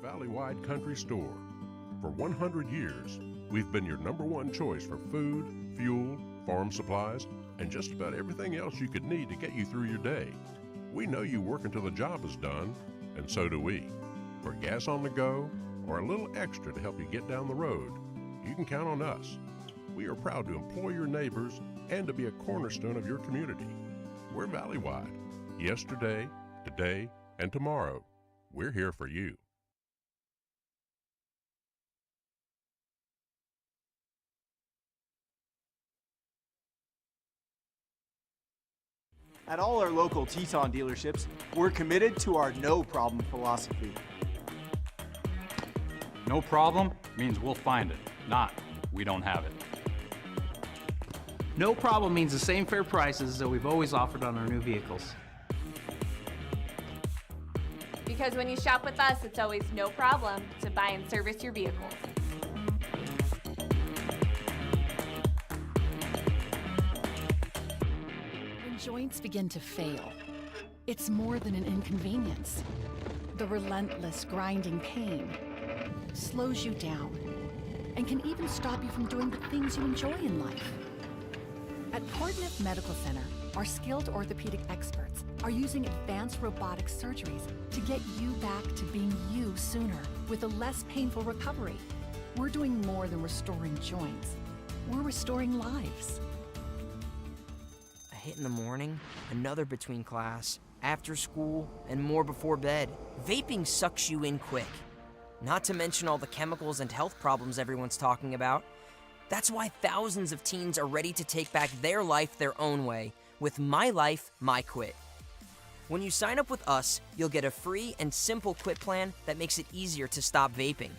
valley-wide country store. For 100 years, we've been your #1 choice for food, fuel, farm supplies, and just about everything else you could need to get you through your day. We know you work until the job is done, and so do we. For gas on the go, or a little extra to help you get down the road, you can count on us. We are proud to employ your neighbors and to be a cornerstone of your community. We're valley-wide. Yesterday, today, and tomorrow, we're here for you. At all our local Teton dealerships, we're committed to our no problem philosophy. No problem means we'll find it, not we don't have it. No problem means the same fair prices that we've always offered on our new vehicles. Because when you shop with us, it's always no problem to buy and service your vehicles. When joints begin to fail, it's more than an inconvenience. The relentless grinding pain slows you down and can even stop you from doing the things you enjoy in life. At Portneuf Medical Center, our skilled orthopedic experts are using advanced robotic surgeries to get you back to being you sooner with a less painful recovery. We're doing more than restoring joints. We're restoring lives. A hit in the morning, another between class, after school, and more before bed. Vaping sucks you in quick. Not to mention all the chemicals and health problems everyone's talking about. That's why thousands of teens are ready to take back their life their own way with My Life, My Quit. When you sign up with us, you'll get a free and simple quit plan that makes it easier to stop vaping.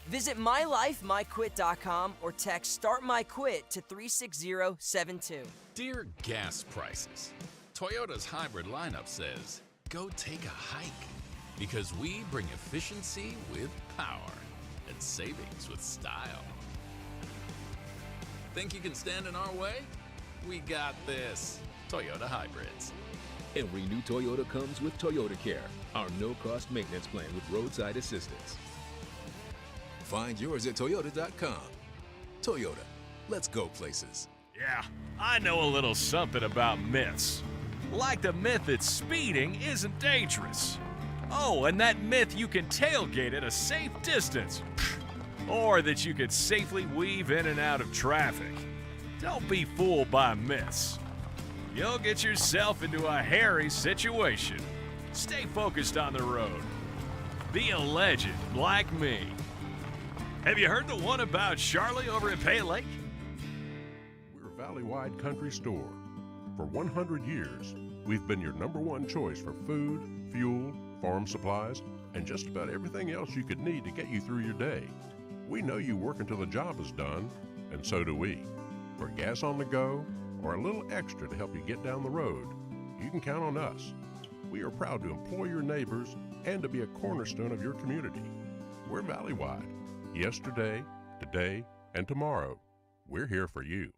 Visit mylifemyquit.com or text Start My Quit to 36072. Dear gas prices, Toyota's hybrid lineup says, go take a hike. Because we bring efficiency with power and savings with style. Think you can stand in our way? We got this. Toyota Hybrids. Every new Toyota comes with Toyota Care, our no-cost maintenance plan with roadside assistance. Find yours at Toyota.com. Toyota, let's go places. Yeah, I know a little something about myths. Like the myth that speeding isn't dangerous. Oh, and that myth you can tailgate at a safe distance. Or that you could safely weave in and out of traffic. Don't be fooled by myths. You'll get yourself into a hairy situation. Stay focused on the road. Be a legend like me. Have you heard the one about Charlie over at Pay Lake? We're a valley-wide country store. For 100 years, we've been your #1 choice for food, fuel, farm supplies, and just about everything else you could need to get you through your day. We know you work until the job is done, and so do we. For gas on the go, or a little extra to help you get down the road, you can count on us. We are proud to employ your neighbors and to be a cornerstone of your community. We're valley-wide. Yesterday, today, and tomorrow, we're here for you.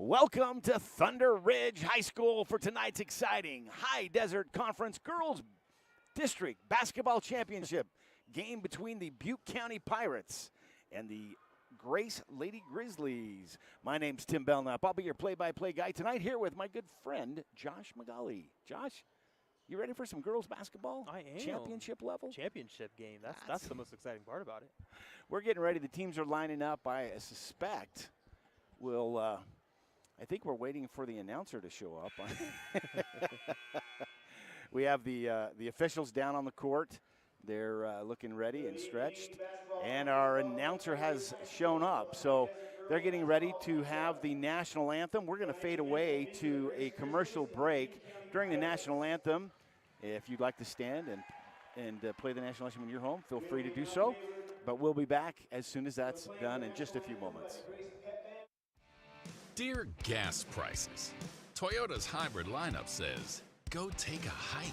Welcome to Thunder Ridge High School for tonight's exciting High Desert Conference Girls District Basketball Championship game between the Butte County Pirates and the Grace Lady Grizzlies. My name's Tim Belknap. I'll be your play-by-play guy tonight here with my good friend, Josh McGauley. Josh, you ready for some girls basketball? I am. Championship level? Championship game. That's the most exciting part about it. We're getting ready. The teams are lining up. I suspect we'll I think we're waiting for the announcer to show up. We have the officials down on the court. They're looking ready and stretched. And our announcer has shown up. So they're getting ready to have the national anthem. We're going to fade away to a commercial break. During the national anthem, if you'd like to stand and play the national anthem in your home, feel free to do so. But we'll be back as soon as that's done in just a few moments. Dear gas prices, Toyota's hybrid lineup says, go take a hike.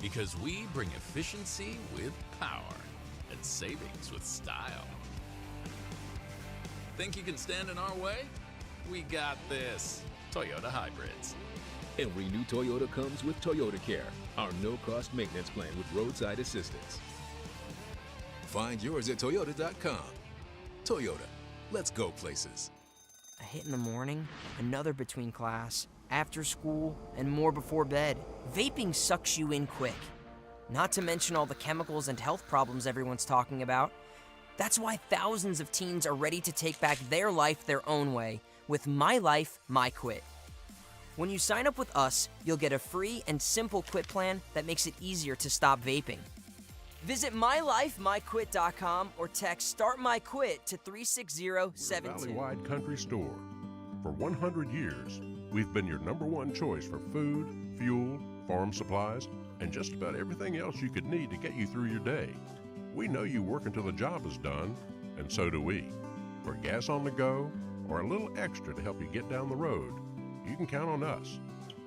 Because we bring efficiency with power and savings with style. Think you can stand in our way? We got this. Toyota Hybrids. Every new Toyota comes with Toyota Care, our no-cost maintenance plan with roadside assistance. Find yours at Toyota.com. Toyota, let's go places. A hit in the morning, another between class, after school, and more before bed. Vaping sucks you in quick. Not to mention all the chemicals and health problems everyone's talking about. That's why thousands of teens are ready to take back their life their own way with My Life, My Quit. When you sign up with us, you'll get a free and simple quit plan that makes it easier to stop vaping. Visit mylifemyquit.com or text Start My Quit to 36072. Valley-wide country store. For 100 years, we've been your #1 choice for food, fuel, farm supplies, and just about everything else you could need to get you through your day. We know you work until the job is done, and so do we. For gas on the go or a little extra to help you get down the road, you can count on us.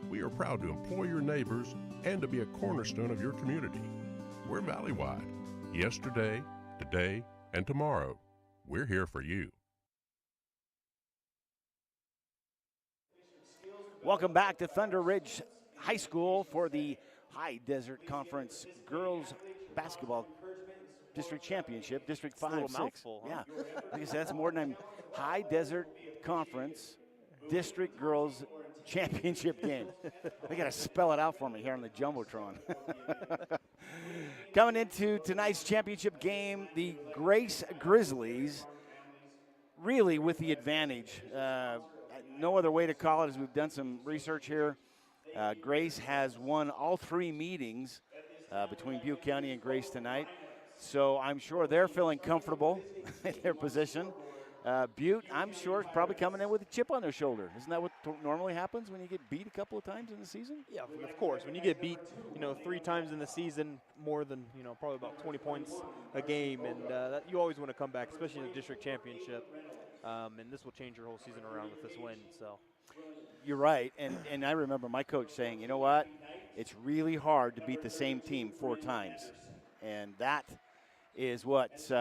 We are proud to employ your neighbors and to be a cornerstone of your community. We're Valley-wide. Yesterday, today, and tomorrow, we're here for you. Welcome back to Thunder Ridge High School for the High Desert Conference Girls Basketball District Championship, District 5-6. Mouthful, huh? Yeah, like I said, that's more than a High Desert Conference District Girls Championship game. They got to spell it out for me here on the Jumbotron. Coming into tonight's championship game, the Grace Grizzlies, really with the advantage. No other way to call it, as we've done some research here. Grace has won all 3 meetings between Butte County and Grace tonight. So I'm sure they're feeling comfortable in their position. Butte, I'm sure, is probably coming in with a chip on their shoulder. Isn't that what normally happens when you get beat a couple of times in the season? Yeah, of course. When you get beat, 3 times in the season, more than, probably about 20 points a game, and that you always want to come back, especially in the district championship. And this will change your whole season around with this win. So, you're right, and I remember my coach saying, you know what, it's really hard to beat the same team 4 times, and that is what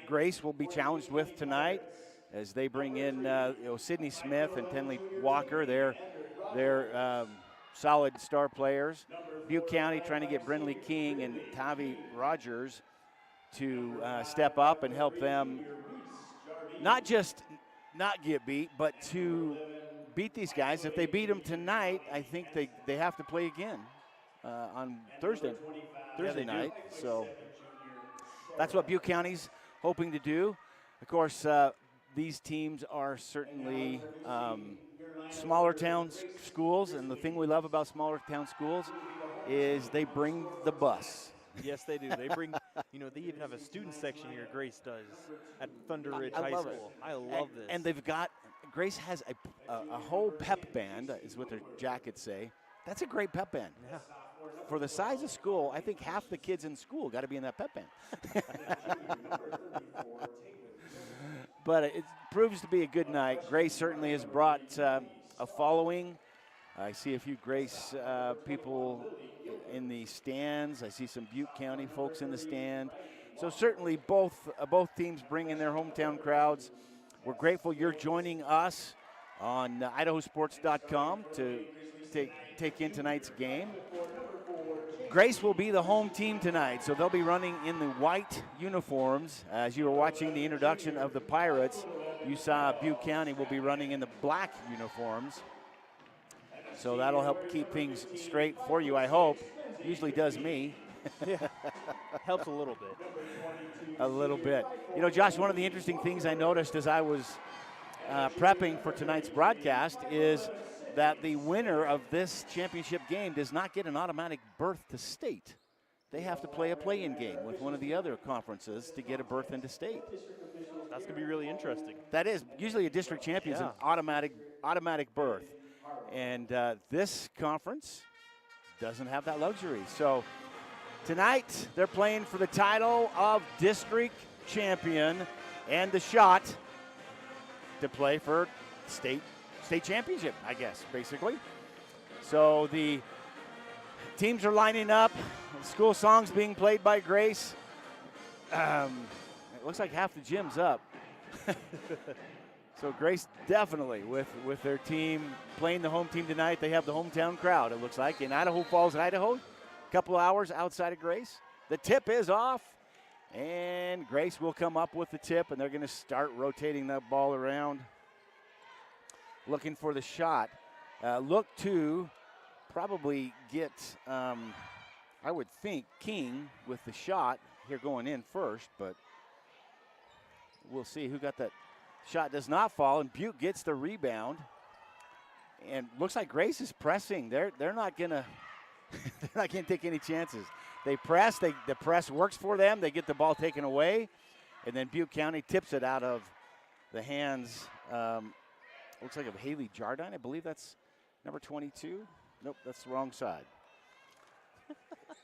Grace will be challenged with tonight as they bring in Sydney Smith and Tenley Walker. They're solid star players. Butte County trying to get Brindley King and Tavi Rogers to step up and help them not just not get beat, but to beat these guys. If they beat them tonight, I think they have to play again on Thursday night. So that's what Butte County's hoping to do. Of course, these teams are certainly smaller town schools, and the thing we love about smaller town schools is they bring the bus. Yes, they do. They bring, they even have a student section here, Grace does, at Thunder Ridge High School. I love this. And they've got, Grace has a whole pep band, is what their jackets say. That's a great pep band. Yeah. For the size of school, I think half the kids in school got to be in that pep band. But it proves to be a good night. Grace certainly has brought a following. I see a few Grace people in the stands. I see some Butte County folks in the stand. So certainly both teams bring in their hometown crowds. We're grateful you're joining us on IdahoSports.com to take in tonight's game. Grace will be the home team tonight, so they'll be running in the white uniforms. As you were watching the introduction of the Pirates, you saw Butte County will be running in the black uniforms. So that'll help keep things straight for you, I hope. Usually does me. Yeah, helps a little bit. A little bit. Josh, one of the interesting things I noticed as I was prepping for tonight's broadcast is that the winner of this championship game does not get an automatic berth to state. they have to play a play-in game with one of the other conferences to get a berth into state. That's going to be really interesting. That is. Usually a district champion is an automatic berth. And this conference doesn't have that luxury. So tonight they're playing for the title of district champion and the shot to play for state championship, I guess, basically. So the teams are lining up. School songs being played by Grace. It looks like half the gym's up. So Grace definitely with their team playing the home team tonight. They have the hometown crowd, it looks like, in Idaho Falls, Idaho. A couple hours outside of Grace. The tip is off, and Grace will come up with the tip, and they're going to start rotating that ball around, looking for the shot. Look to probably get, I would think, King with the shot here going in first, but we'll see who got that. Shot does not fall, and Butte gets the rebound. And looks like Grace is pressing. They're not gonna take any chances. They press. The press works for them. They get the ball taken away, and then Butte County tips it out of the hands. Looks like of Haley Jardine. I believe that's number 22. Nope, that's the wrong side.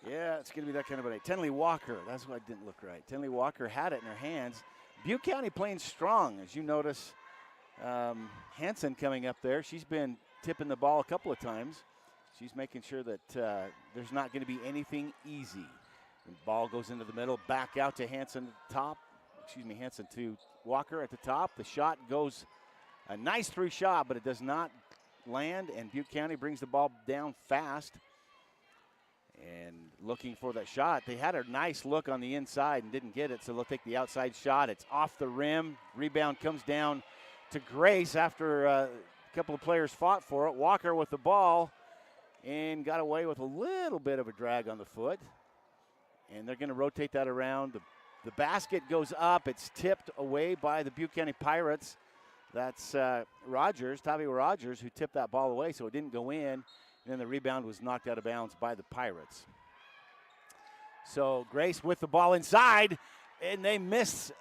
Yeah, it's gonna be that kind of a day. Tenley Walker. That's what didn't look right. Tenley Walker had it in her hands. Butte County playing strong, as you notice. Hanson coming up there. She's been tipping the ball a couple of times. She's making sure that there's not going to be anything easy. The ball goes into the middle, back out to Hanson at the top. Hanson to Walker at the top. The shot goes a nice through shot, but it does not land, and Butte County brings the ball down fast. And looking for that shot. They had a nice look on the inside and didn't get it, so they'll take the outside shot. It's off the rim. Rebound comes down to Grace after a couple of players fought for it. Walker with the ball and got away with a little bit of a drag on the foot. And they're going to rotate that around. The basket goes up. It's tipped away by the Butte County Pirates. That's Tavia Rogers, who tipped that ball away, so it didn't go in. And then the rebound was knocked out of bounds by the Pirates. So Grace with the ball inside, and they miss.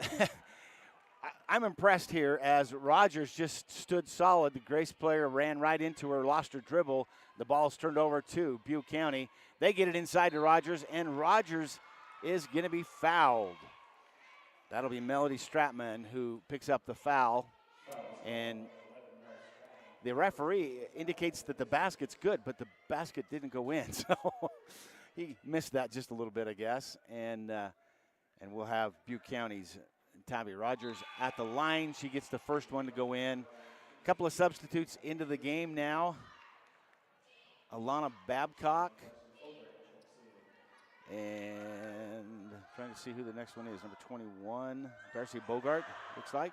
I'm impressed here as Rogers just stood solid. The Grace player ran right into her, lost her dribble. The ball's turned over to Butte County. They get it inside to Rogers, and Rogers is going to be fouled. That'll be Melody Stratman who picks up the foul. And the referee indicates that the basket's good, but the basket didn't go in. So he missed that just a little bit, I guess. And we'll have Butte County's Tavia Rogers at the line. She gets the first one to go in. A couple of substitutes into the game now. Alana Babcock. And trying to see who the next one is. Number 21, Darcy Bogart, looks like.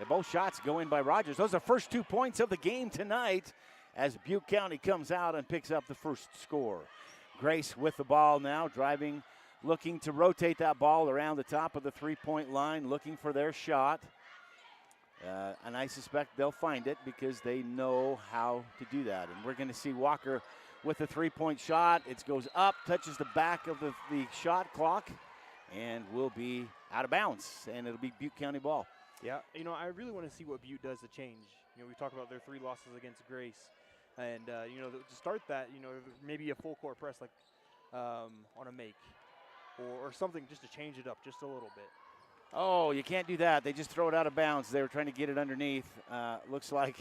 Both shots go in by Rogers. Those are the first 2 points of the game tonight as Butte County comes out and picks up the first score. Grace with the ball now, driving, looking to rotate that ball around the top of the three-point line, looking for their shot. And I suspect they'll find it because they know how to do that. And we're going to see Walker with the three-point shot. It goes up, touches the back of the shot clock, and will be out of bounds. And it'll be Butte County ball. Yeah, I really want to see what Butte does to change. We talk about their 3 losses against Grace. And, to start that, maybe a full court press like on a make or something just to change it up just a little bit. Oh, you can't do that. They just throw it out of bounds. They were trying to get it underneath. Looks like,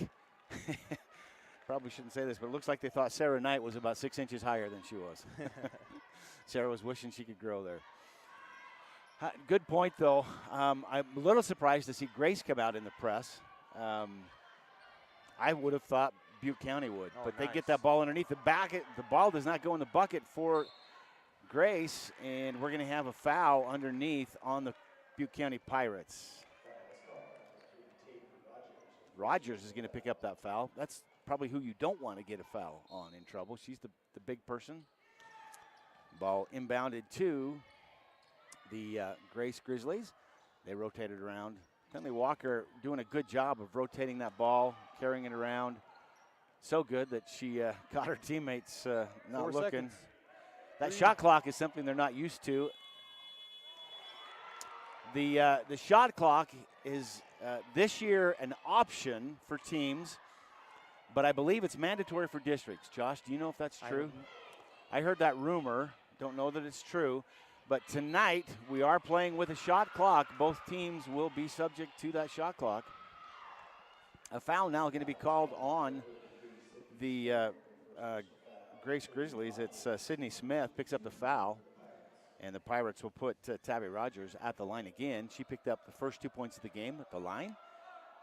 probably shouldn't say this, but it looks like they thought Sarah Knight was about 6 inches higher than she was. Sarah was wishing she could grow there. Good point, though. I'm a little surprised to see Grace come out in the press. I would have thought Butte County would, but nice. They get that ball underneath the bucket. The ball does not go in the bucket for Grace, and we're going to have a foul underneath on the Butte County Pirates. Rogers is going to pick up that foul. That's probably who you don't want to get a foul on in trouble. She's the big person. Ball inbounded to the Grace Grizzlies. They rotate it around. Tenley Walker doing a good job of rotating that ball, carrying it around. So good that she caught her teammates not 4 looking. seconds. That shot clock is something they're not used to. The shot clock is this year an option for teams, but I believe it's mandatory for districts. Josh, do you know if that's true? I heard that rumor. Don't know that it's true. But tonight, we are playing with a shot clock. Both teams will be subject to that shot clock. A foul now going to be called on the Grace Grizzlies. It's Sydney Smith picks up the foul. And the Pirates will put Tabby Rogers at the line again. She picked up the first 2 points of the game at the line.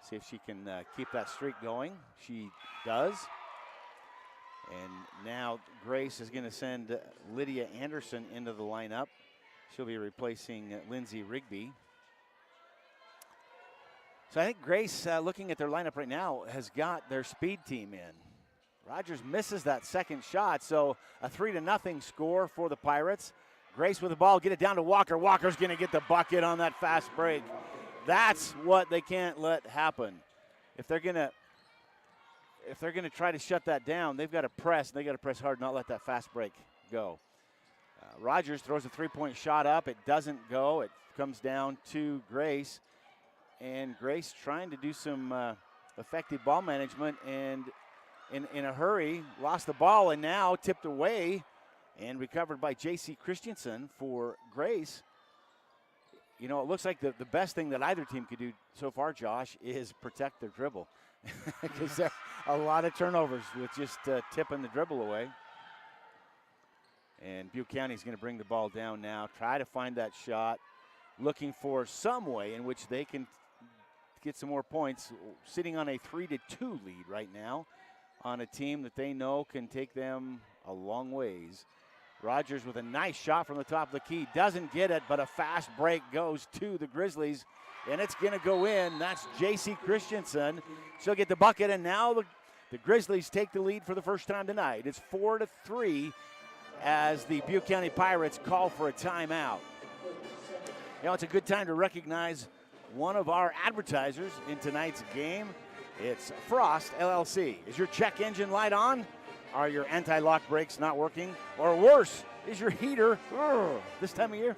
See if she can keep that streak going. She does. And now Grace is going to send Lydia Anderson into the lineup. She'll be replacing Lindsay Rigby. So I think Grace, looking at their lineup right now, has got their speed team in. Rogers misses that second shot, so a 3-0 score for the Pirates. Grace with the ball, get it down to Walker. Walker's going to get the bucket on that fast break. That's what they can't let happen. If they're going to try to shut that down, they've got to press. They got to press hard, not let that fast break go. Rogers throws a three-point shot up. It doesn't go. It comes down to Grace. And Grace trying to do some effective ball management, and in a hurry, lost the ball and now tipped away and recovered by J.C. Christensen for Grace. You know, it looks like the best thing that either team could do so far, Josh, is protect their dribble. Because there are a lot of turnovers with just tipping the dribble away. And Butte County is going to bring the ball down now, try to find that shot, looking for some way in which they can get some more points, sitting on a 3-2 lead right now on a team that they know can take them a long ways. Rogers with a nice shot from the top of the key. Doesn't get it, but a fast break goes to the Grizzlies, and it's going to go in. That's J.C. Christensen. She'll get the bucket, and now the Grizzlies take the lead for the first time tonight. It's 4-3 as the Butte County Pirates call for a timeout. You know, it's a good time to recognize one of our advertisers in tonight's game. It's Frost LLC. Is your check engine light on? Are your anti-lock brakes not working? Or worse, is your heater, this time of year,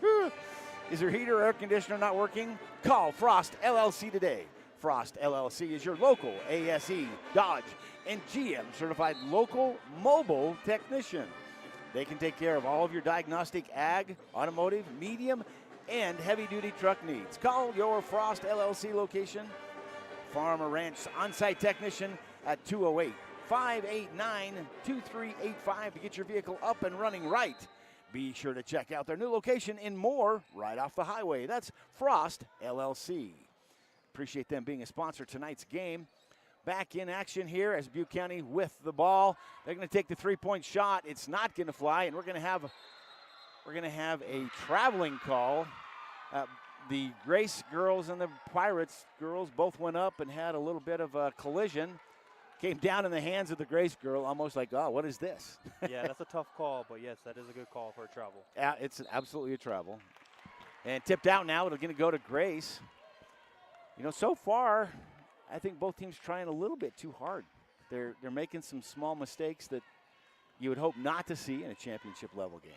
is your heater or air conditioner not working? Call Frost LLC today. Frost LLC is your local ASE, Dodge, and GM certified local mobile technician. They can take care of all of your diagnostic, ag, automotive, medium, and heavy-duty truck needs. Call your Frost LLC location, farm or ranch on-site technician at 208-589-2385 to get your vehicle up and running right. Be sure to check out their new location in Moore, right off the highway. That's Frost LLC. Appreciate them being a sponsor of tonight's game. Back in action here as Butte County with the ball. They're going to take the three-point shot. It's not going to fly, and we're going to have a traveling call. The Grace girls and the Pirates girls both went up and had a little bit of a collision. Came down in the hands of the Grace girl, almost like, oh, what is this? Yeah, that's a tough call, but yes, that is a good call for a travel. Yeah, it's absolutely a travel. And tipped out now. It's going to go to Grace. You know, so far, I think both teams trying a little bit too hard. They're making some small mistakes that you would hope not to see in a championship level game.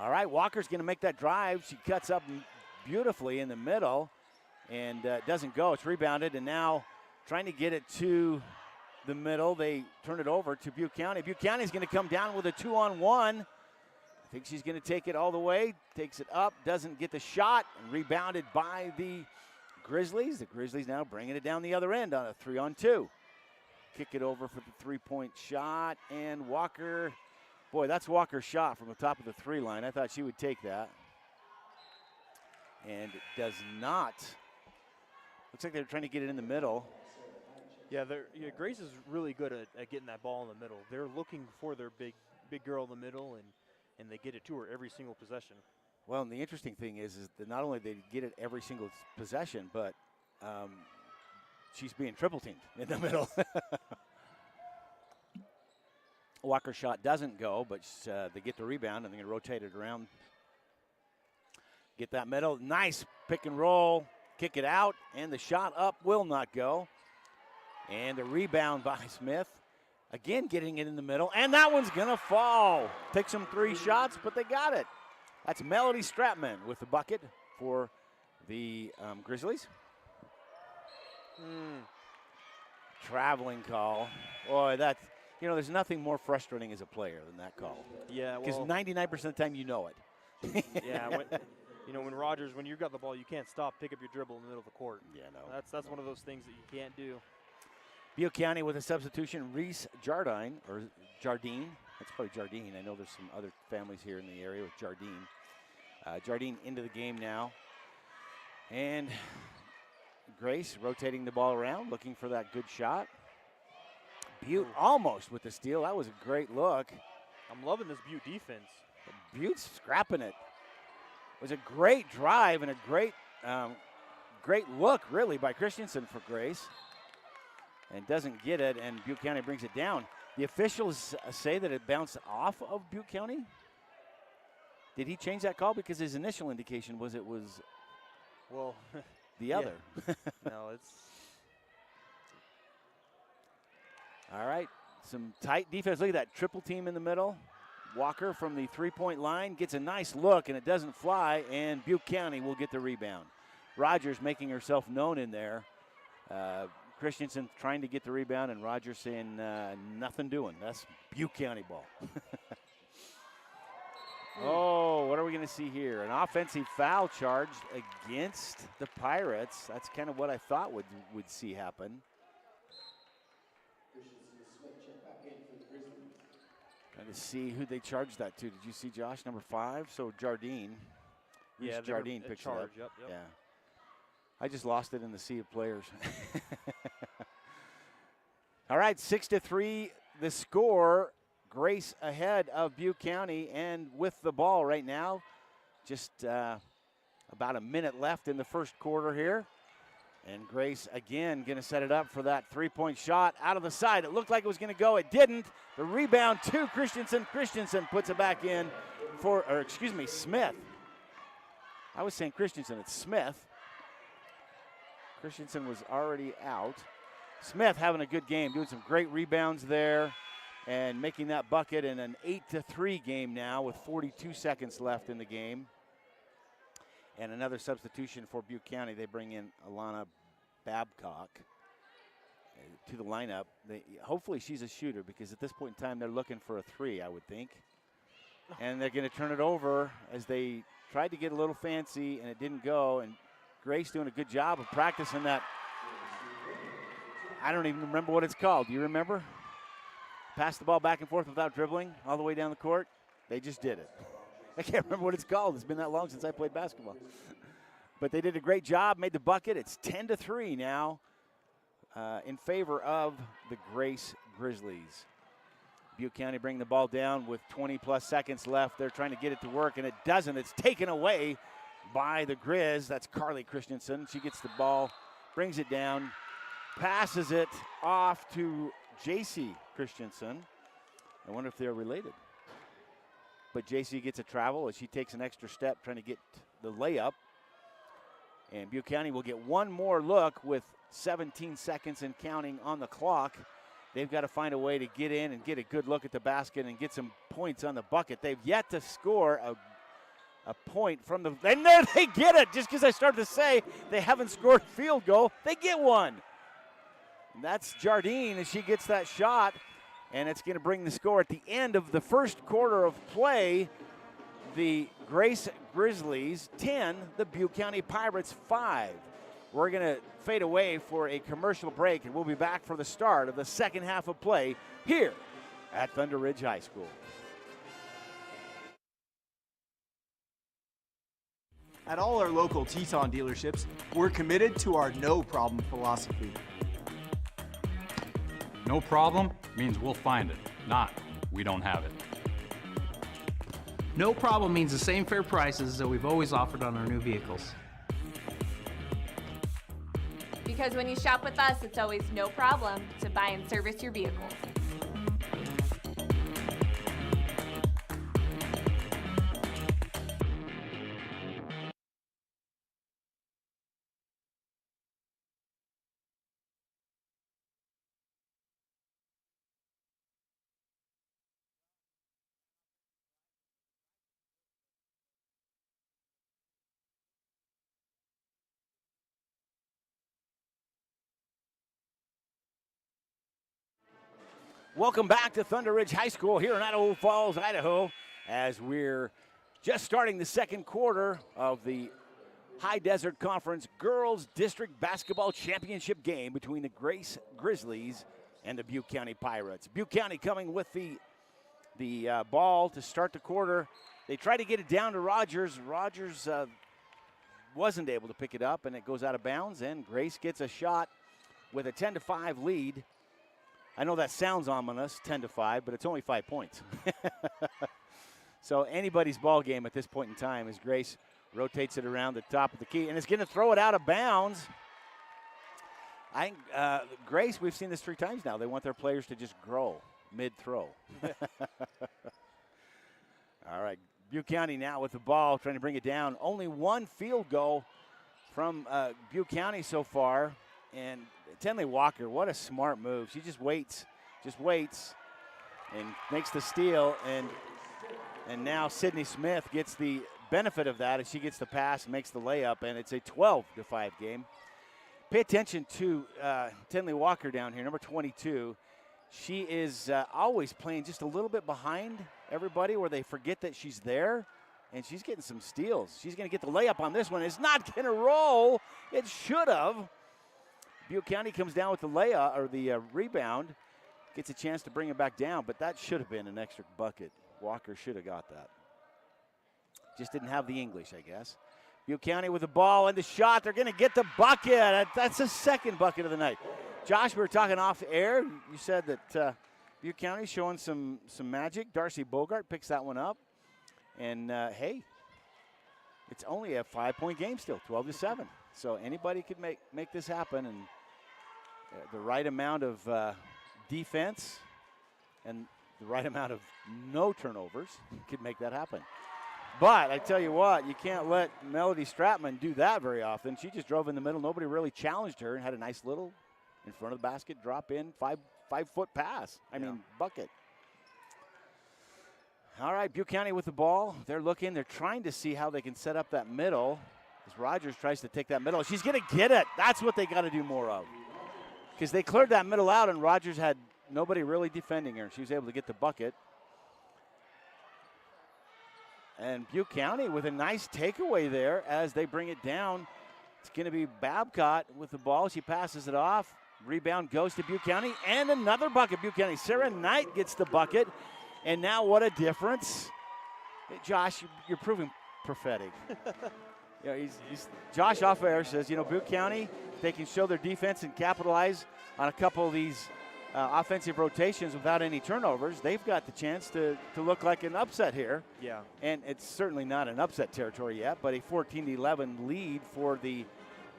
All right, Walker's going to make that drive. She cuts up beautifully in the middle and doesn't go. It's rebounded, and now trying to get it to the middle. They turn it over to Butte County. Butte County's going to come down with a 2-on-1. I think she's going to take it all the way. Takes it up, doesn't get the shot, and rebounded by the Grizzlies. The Grizzlies now bringing it down the other end on a 3-on-2. Kick it over for the three-point shot, and Walker, boy, that's Walker's shot from the top of the three line. I thought she would take that. And it does not. Looks like they're trying to get it in the middle. Yeah, Grace is really good at getting that ball in the middle. They're looking for their big girl in the middle, and they get it to her every single possession. Well, and the interesting thing is that not only they get it every single possession, but she's being triple teamed in the middle. Walker's shot doesn't go, but they get the rebound, and they're going to rotate it around. Get that middle. Nice pick and roll. Kick it out, and the shot up will not go. And the rebound by Smith. Again, getting it in the middle, and that one's going to fall. Takes them 3 shots, but they got it. That's Melody Stratman with the bucket for the Grizzlies. Traveling call. Boy, that's, there's nothing more frustrating as a player than that call. Yeah, because 99% of the time you know it. Yeah, when Rogers, when you got the ball, you can't stop, pick up your dribble in the middle of the court. Yeah, no. That's one of those things that you can't do. Butte County with a substitution, Reese Jardine, or Jardine. That's probably Jardine. I know there's some other families here in the area with Jardine. Jardine into the game now. And Grace rotating the ball around, looking for that good shot. Butte almost with the steal. That was a great look. I'm loving this Butte defense. Butte's scrapping it. It was a great drive and a great look, really, by Christensen for Grace. And doesn't get it, and Butte County brings it down. The officials say that it bounced off of Butte County. Did he change that call? Because his initial indication was it was the other. No, it's... All right, some tight defense. Look at that triple team in the middle. Walker from the three-point line gets a nice look, and it doesn't fly, and Butte County will get the rebound. Rogers making herself known in there. Christensen trying to get the rebound, and Rogers saying nothing doing. That's Butte County ball. Oh, what are we going to see here? An offensive foul charged against the Pirates. That's kind of what I thought would see happen. Trying to see who they charged that to. Did you see, Josh, number 5? So Jardine. Yeah, Jardine picks it up. Yep. Yeah. I just lost it in the sea of players. All right, 6-3 the score. Grace ahead of Butte County and with the ball right now. Just about a minute left in the first quarter here. And Grace again going to set it up for that three-point shot out of the side. It looked like it was going to go. It didn't. The rebound to Christensen. Christensen puts it back in Smith. I was saying Christensen. It's Smith. Christensen was already out. Smith having a good game, doing some great rebounds there and making that bucket in an 8-3 game now with 42 seconds left in the game. And another substitution for Butte County. They bring in Alana Babcock to the lineup. Hopefully she's a shooter because at this point in time they're looking for a 3, I would think. And they're going to turn it over as they tried to get a little fancy and it didn't go. And Grace doing a good job of practicing that. I don't even remember what it's called. Do you remember? Pass the ball back and forth without dribbling all the way down the court. They just did it. I can't remember what it's called. It's been that long since I played basketball. But they did a great job, made the bucket. It's 10-3 now in favor of the Grace Grizzlies. Butte County bring the ball down with 20-plus seconds left. They're trying to get it to work, and it doesn't. It's taken away by the Grizz. That's Carly Christensen. She gets the ball, brings it down, passes it off to J.C. Christensen. I wonder if they're related. But J.C. gets a travel as she takes an extra step trying to get the layup. And Butte County will get one more look with 17 seconds and counting on the clock. They've got to find a way to get in and get a good look at the basket and get some points on the bucket. They've yet to score a point from the, and there they get it. Just because I started to say they haven't scored a field goal, they get one. And that's Jardine as she gets that shot, and it's going to bring the score at the end of the first quarter of play. The Grace Grizzlies 10, the Butte County Pirates 5. We're going to fade away for a commercial break, and we'll be back for the start of the second half of play here at Thunder Ridge High School. At all our local Teton dealerships, we're committed to our no problem philosophy. No problem means we'll find it, not we don't have it. No problem means the same fair prices that we've always offered on our new vehicles. Because when you shop with us, it's always no problem to buy and service your vehicles. Welcome back to Thunder Ridge High School here in Idaho Falls, Idaho, as we're just starting the second quarter of the High Desert Conference Girls District Basketball Championship game between the Grace Grizzlies and the Butte County Pirates. Butte County coming with the ball to start the quarter. They try to get it down to Rogers. Rogers wasn't able to pick it up, and it goes out of bounds, and Grace gets a shot with a 10-5 lead. I know that sounds ominous, 10-5, but it's only 5 points. So anybody's ball game at this point in time as Grace rotates it around the top of the key, and it's going to throw it out of bounds. I think Grace, we've seen this 3 times now. They want their players to just grow mid-throw. All right, Butte County now with the ball, trying to bring it down. Only 1 field goal from Butte County so far. And Tenley Walker, what a smart move. She just waits, and makes the steal. And now Sydney Smith gets the benefit of that as she gets the pass and makes the layup, and it's a 12-5 game. Pay attention to Tenley Walker down here, number 22. She is always playing just a little bit behind everybody where they forget that she's there, and she's getting some steals. She's going to get the layup on this one. It's not going to roll. It should have. Butte County comes down with the layup or the rebound, gets a chance to bring it back down, but that should have been an extra bucket. Walker should have got that. Just didn't have the English, I guess. Butte County with the ball and the shot. They're going to get the bucket. That's the second bucket of the night. Josh, we were talking off air. You said that Butte County showing some magic. Darcy Bogart picks that one up. And, hey, it's only a 5-point game still, 12-7. So anybody could make this happen. And the right amount of defense and the right amount of no turnovers could make that happen. But I tell you what, you can't let Melody Stratman do that very often. She just drove in the middle. Nobody really challenged her and had a nice little in front of the basket, drop in, five-foot pass. I mean, bucket. All right, Butte County with the ball. They're looking. They're trying to see how they can set up that middle as Rogers tries to take that middle. She's going to get it. That's what they got to do more of. Because they cleared that middle out, and Rogers had nobody really defending her. She was able to get the bucket. And Butte County with a nice takeaway there as they bring it down. It's going to be Babcock with the ball. She passes it off. Rebound goes to Butte County. And another bucket, Butte County. Sarah Knight gets the bucket. And now what a difference. Hey, Josh, you're proving prophetic. You know, Josh off air says, you know, Butte County, they can show their defense and capitalize on a couple of these offensive rotations without any turnovers. They've got the chance to look like an upset here. Yeah. And it's certainly not an upset territory yet, but a 14-11 lead for the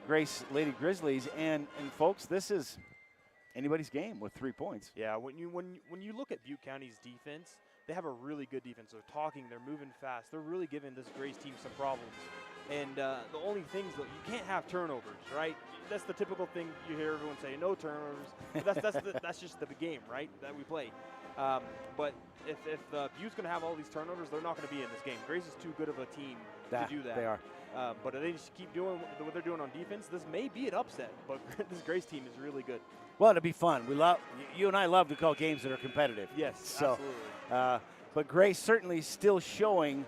Grace Lady Grizzlies. And folks, this is anybody's game with 3 points. Yeah, when you look at Butte County's defense, they have a really good defense. They're talking, they're moving fast. They're really giving this Grace team some problems. And the only things that you can't have turnovers, right? That's the typical thing you hear everyone say, no turnovers. That's just the game, right, that we play. But if Butte's going to have all these turnovers, they're not going to be in this game. Grace is too good of a team to do that. They are. But if they just keep doing what they're doing on defense, this may be an upset. But this Grace team is really good. Well, it'll be fun. You and I love to call games that are competitive. Yes, so, absolutely. But Grace certainly still showing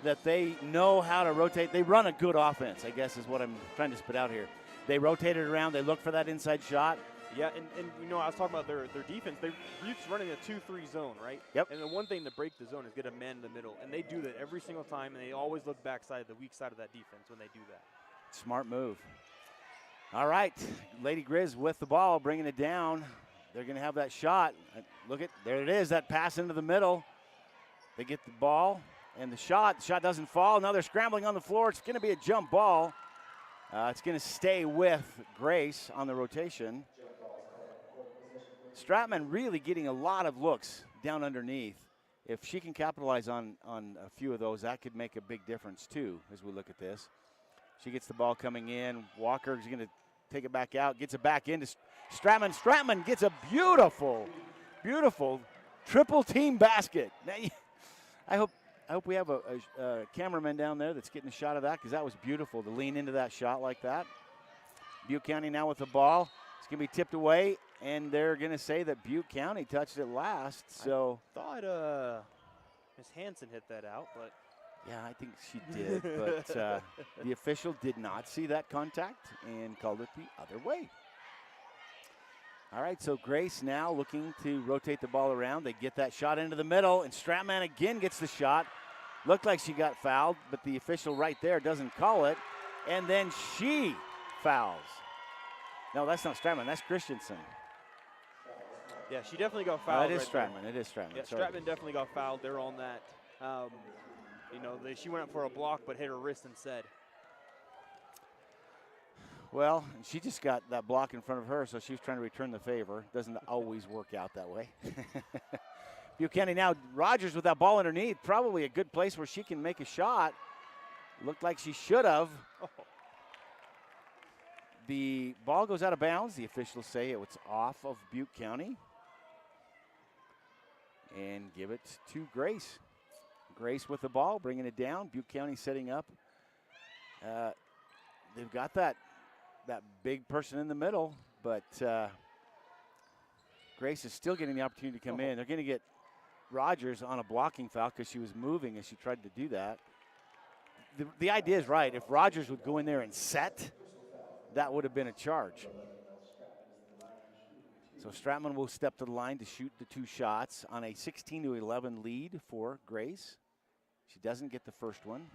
that they know how to rotate. They run a good offense, I guess is what I'm trying to spit out here. They rotate it around. They look for that inside shot. Yeah, and you know, I was talking about their defense. They're just running a 2-3 zone, right? Yep. And the one thing to break the zone is get a man in the middle. And they do that every single time, and they always look backside, the weak side of that defense when they do that. Smart move. All right, Lady Grizz with the ball, bringing it down. They're going to have that shot. Look at, there it is, that pass into the middle. They get the ball and the shot. The shot doesn't fall. Now they're scrambling on the floor. It's going to be a jump ball. It's going to stay with Grace on the rotation. Stratman really getting a lot of looks down underneath. If she can capitalize on a few of those, that could make a big difference too as we look at this. She gets the ball coming in. Walker's going to take it back out, gets it back into Stratman. Stratman gets a beautiful, beautiful triple team basket. Now, I hope we have a cameraman down there that's getting a shot of that because that was beautiful to lean into that shot like that. Butte County now with the ball. It's going to be tipped away, and they're going to say that Butte County touched it last. So I thought Miss Hansen hit that out, but. Yeah, I think she did, but the official did not see that contact and called it the other way. All right, so Grace now looking to rotate the ball around. They get that shot into the middle, and Stratman again gets the shot. Looked like she got fouled, but the official right there doesn't call it, and then she fouls. No, that's not Stratman, that's Christensen. Yeah, she definitely got fouled. It is Stratman. It is Stratman. Yeah, Stratman definitely got fouled. They're on that. You know, she went up for a block, but hit her wrist instead. Well, she just got that block in front of her, so she was trying to return the favor. Doesn't always work out that way. Butte County now, Rogers with that ball underneath. Probably a good place where she can make a shot. Looked like she should have. Oh. The ball goes out of bounds. The officials say it was off of Butte County. And give it to Grace. Grace with the ball, bringing it down. Butte County setting up. They've got that big person in the middle, but Grace is still getting the opportunity to come in. They're going to get Rogers on a blocking foul because she was moving as she tried to do that. The idea is right. If Rogers would go in there and set, that would have been a charge. So Stratman will step to the line to shoot the 2 shots on a 16-11 lead for Grace. She doesn't get the first one.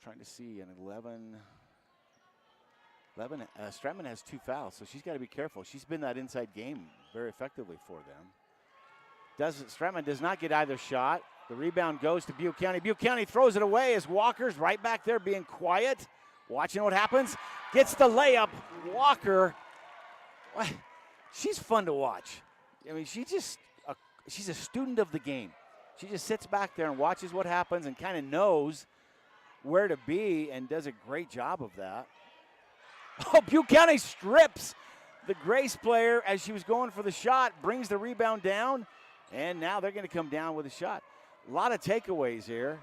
Trying to see an 11. Stratman has 2 fouls, so she's got to be careful. She's been that inside game very effectively for them. Stratman does not get either shot. The rebound goes to Butte County. Butte County throws it away as Walker's right back there being quiet, watching what happens. Gets the layup. Walker, she's fun to watch. I mean, she's a student of the game. She just sits back there and watches what happens and kind of knows where to be and does a great job of that. Oh, Butte County strips the Grace player as she was going for the shot, brings the rebound down, and now they're going to come down with a shot. A lot of takeaways here.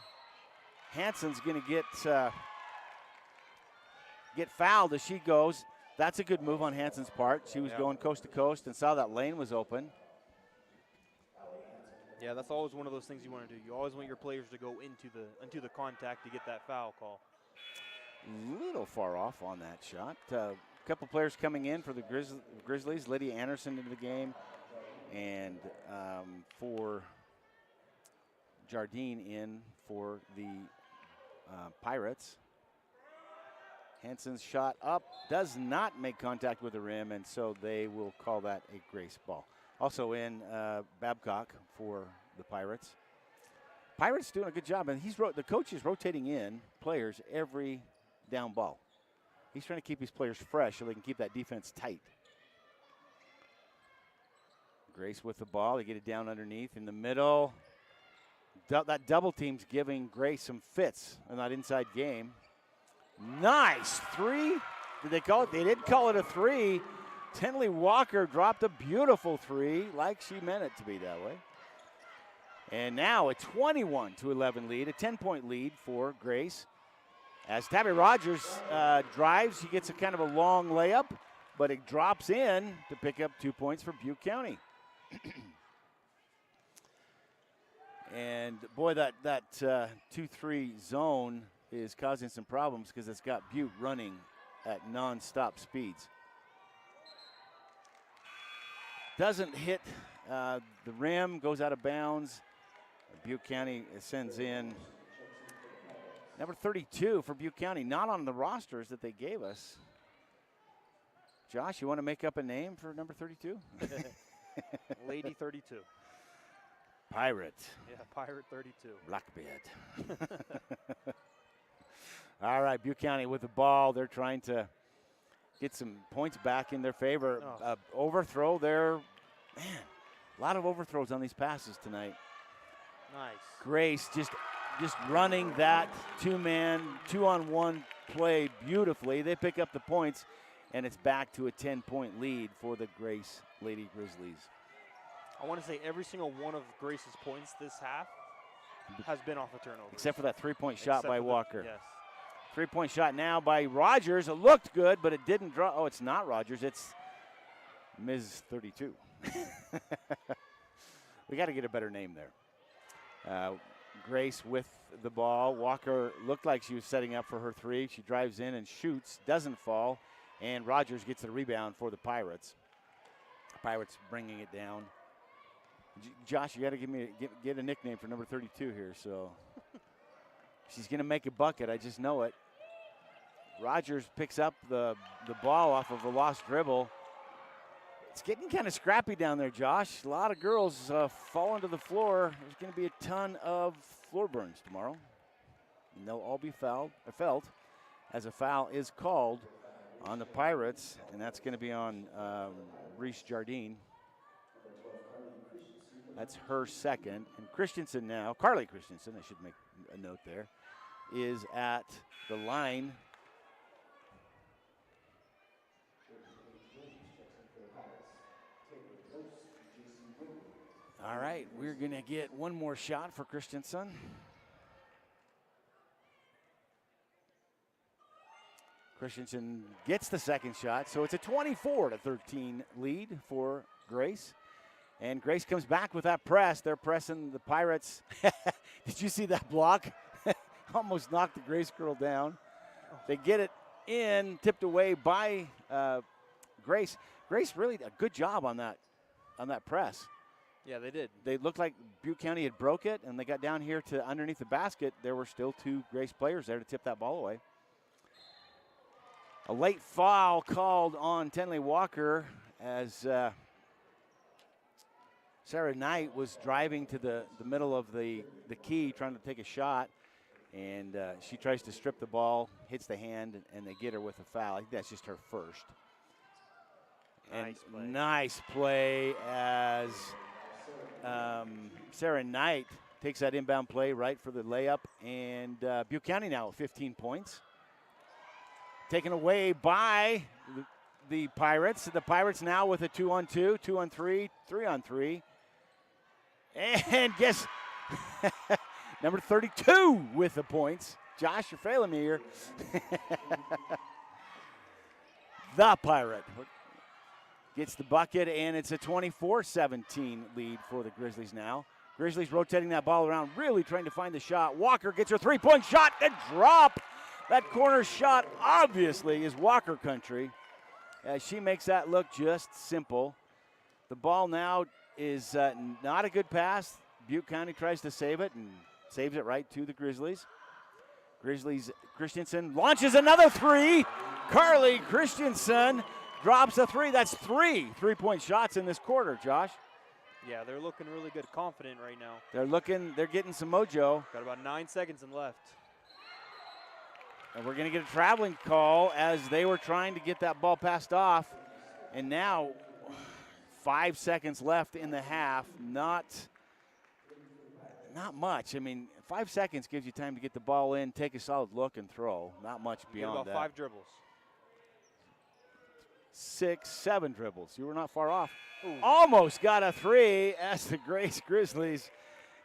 Hansen's going to get fouled as she goes. That's a good move on Hansen's part. She was going coast to coast and saw that lane was open. Yeah, that's always one of those things you want to do. You always want your players to go into the contact to get that foul call. A little far off on that shot. A couple players coming in for the Grizzlies. Lydia Anderson into the game, and for Jardine in for the Pirates. Hansen's shot up does not make contact with the rim, and so they will call that a Grace ball. Also in Babcock for the Pirates. Pirates doing a good job, and the coach is rotating in players every down ball. He's trying to keep his players fresh so they can keep that defense tight. Grace with the ball. They get it down underneath in the middle. That double team's giving Grace some fits in that inside game. Nice 3. Did they call it? They did call it a 3. Tenley Walker dropped a beautiful 3 like she meant it to be that way. And now a 21-11 lead, a 10-point lead for Grace. As Tabby Rogers drives, she gets a kind of a long layup, but it drops in to pick up 2 points for Butte County. And boy, that 2-3 zone is causing some problems because it's got Butte running at non-stop speeds. Doesn't hit the rim, goes out of bounds. Butte County sends in number 32 for Butte County, not on the rosters that they gave us. Josh, you want to make up a name for number 32? Lady 32. Pirate. Yeah, Pirate 32. Blackbeard. All right, Butte County with the ball. They're trying to get some points back in their favor. Overthrow there. Man, a lot of overthrows on these passes tonight. Nice. Grace just running that 2-man, 2-on-1 play beautifully. They pick up the points, and it's back to a 10-point lead for the Grace Lady Grizzlies. I want to say every single one of Grace's points this half has been off a turnover. Except for that 3-point shot by Walker. Yes. Three-point shot now by Rogers. It looked good, but it didn't draw. Oh, it's not Rogers. It's Ms. 32. We got to get a better name there. Grace with the ball. Walker looked like she was setting up for her three. She drives in and shoots, doesn't fall, and Rogers gets the rebound for the Pirates. Pirates bringing it down. Josh, you got to get a nickname for number 32 here. So she's going to make a bucket. I just know it. Rogers picks up the ball off of a lost dribble. It's getting kind of scrappy down there, Josh. A lot of girls falling to the floor. There's going to be a ton of floor burns tomorrow. And they'll all be felt as a foul is called on the Pirates, and that's going to be on Reese Jardine. That's her second. And Christensen now, Carly Christensen, I should make a note there, is at the line. All right, we're going to get one more shot for Christensen. Christensen gets the second shot, so it's a 24-13 lead for Grace. And Grace comes back with that press. They're pressing the Pirates. Did you see that block? Almost knocked the Grace girl down. They get it in, tipped away by Grace. Grace really did a good job on that press. Yeah, they did. They looked like Butte County had broke it, and they got down here to underneath the basket. There were still two Grace players there to tip that ball away. A late foul called on Tenley Walker as Sarah Knight was driving to the middle of the key trying to take a shot, and she tries to strip the ball, hits the hand, and they get her with a foul. I think that's just her first. Nice play as Sarah Knight takes that inbound play right for the layup, and Butte County now with 15 points. Taken away by the Pirates. The Pirates now with a 2-on-2, 2-on-3, 3-on-3. And guess number 32 with the points. Josh, you're failing me here. The Pirate gets the bucket, and it's a 24-17 lead for the Grizzlies now. Grizzlies rotating that ball around, really trying to find the shot. Walker gets her three-point shot, and drop. That corner shot obviously is Walker country. She makes that look just simple. The ball now is not a good pass. Butte County tries to save it and saves it right to the Grizzlies. Christensen launches another three. Carly Christensen drops a three. That's three three-point shots in this quarter, Josh. Yeah, they're looking really good, confident right now. They're getting some mojo. Got about 9 seconds left. And we're going to get a traveling call as they were trying to get that ball passed off. And now 5 seconds left in the half. Not much. I mean, 5 seconds gives you time to get the ball in, take a solid look, and throw. Not much beyond about that. 5 dribbles. 6, 7 dribbles. You were not far off. Ooh. Almost got a three as the Grace Grizzlies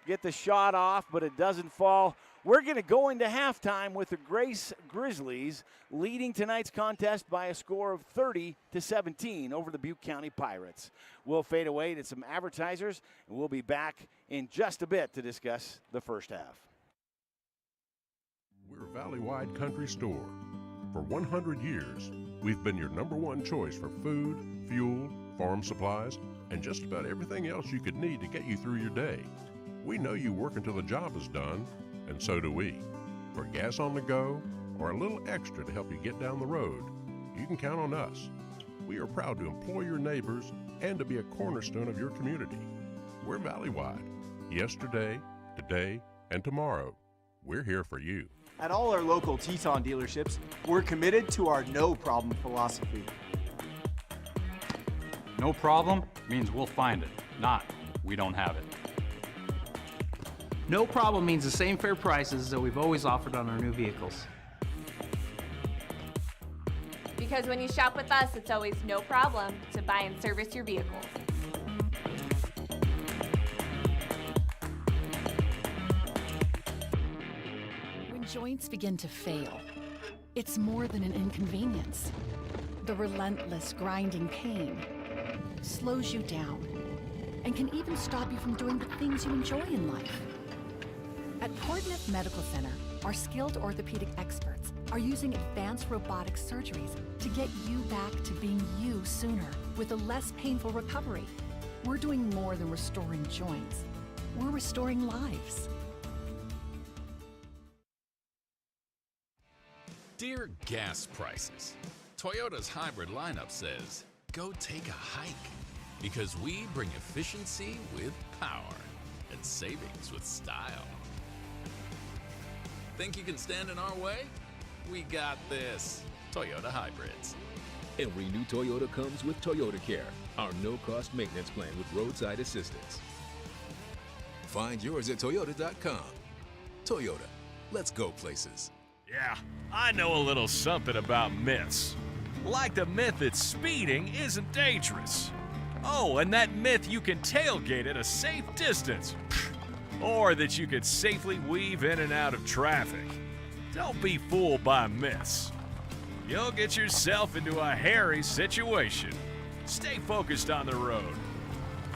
get the shot off, but it doesn't fall. We're going to go into halftime with the Grace Grizzlies leading tonight's contest by a score of 30-17 over the Butte County Pirates. We'll fade away to some advertisers, and we'll be back in just a bit to discuss the first half. We're a valley-wide country store. For 100 years, we've been your #1 choice for food, fuel, farm supplies, and just about everything else you could need to get you through your day. We know you work until the job is done, and so do we. For gas on the go or a little extra to help you get down the road, you can count on us. We are proud to employ your neighbors and to be a cornerstone of your community. We're valley-wide. Yesterday, today, and tomorrow. We're here for you. At all our local Teton dealerships, we're committed to our no-problem philosophy. No problem means we'll find it, not we don't have it. No problem means the same fair prices that we've always offered on our new vehicles. Because when you shop with us, it's always no problem to buy and service your vehicles. When joints begin to fail, It's more than an inconvenience. The relentless grinding pain slows you down and can even stop you from doing the things you enjoy in life. At Portneuf Medical Center, our skilled orthopedic experts are using advanced robotic surgeries to get you back to being you sooner with a less painful recovery. We're doing more than restoring joints. We're restoring lives. Dear gas prices, Toyota's hybrid lineup says, go take a hike. Because we bring efficiency with power and savings with style. Think you can stand in our way? We got this. Toyota Hybrids. Every new Toyota comes with Toyota Care, our no-cost maintenance plan with roadside assistance. Find yours at Toyota.com. Toyota, let's go places. Yeah, I know a little something about myths. Like the myth that speeding isn't dangerous. Oh, and that myth you can tailgate at a safe distance. Or that you could safely weave in and out of traffic. Don't be fooled by myths. You'll get yourself into a hairy situation. Stay focused on the road.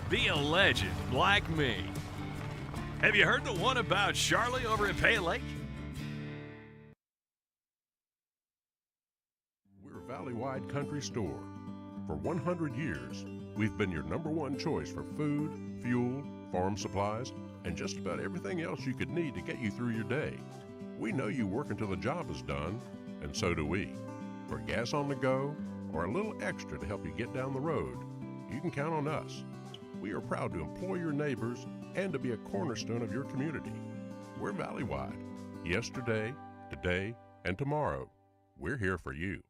Be a legend like me. Have you heard the one about Charlie over at Pay Lake? We're a valley-wide country store. For 100 years, we've been your #1 choice for food, fuel, farm supplies, and just about everything else you could need to get you through your day. We know you work until the job is done, and so do we. For gas on the go, or a little extra to help you get down the road, you can count on us. We are proud to employ your neighbors and to be a cornerstone of your community. We're valley-wide. Yesterday, today, and tomorrow. We're here for you.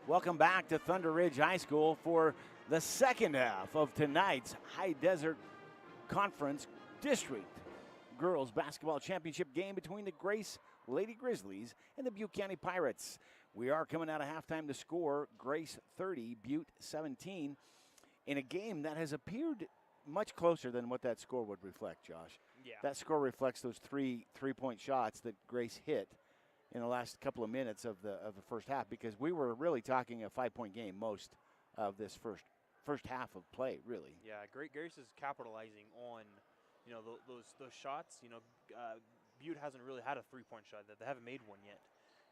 Welcome back to Thunder Ridge High School for the second half of tonight's High Desert Conference District Girls Basketball Championship game between the Grace Lady Grizzlies and the Butte County Pirates. We are coming out of halftime to score Grace 30, Butte 17, in a game that has appeared much closer than what that score would reflect, Josh. Yeah. That score reflects those three-point shots that Grace hit in the last couple of minutes of the first half, because we were really talking a 5-point game most of this first half of play, really. Yeah, Grace is capitalizing on, those shots. Butte hasn't really had a 3-point shot. They haven't made one yet,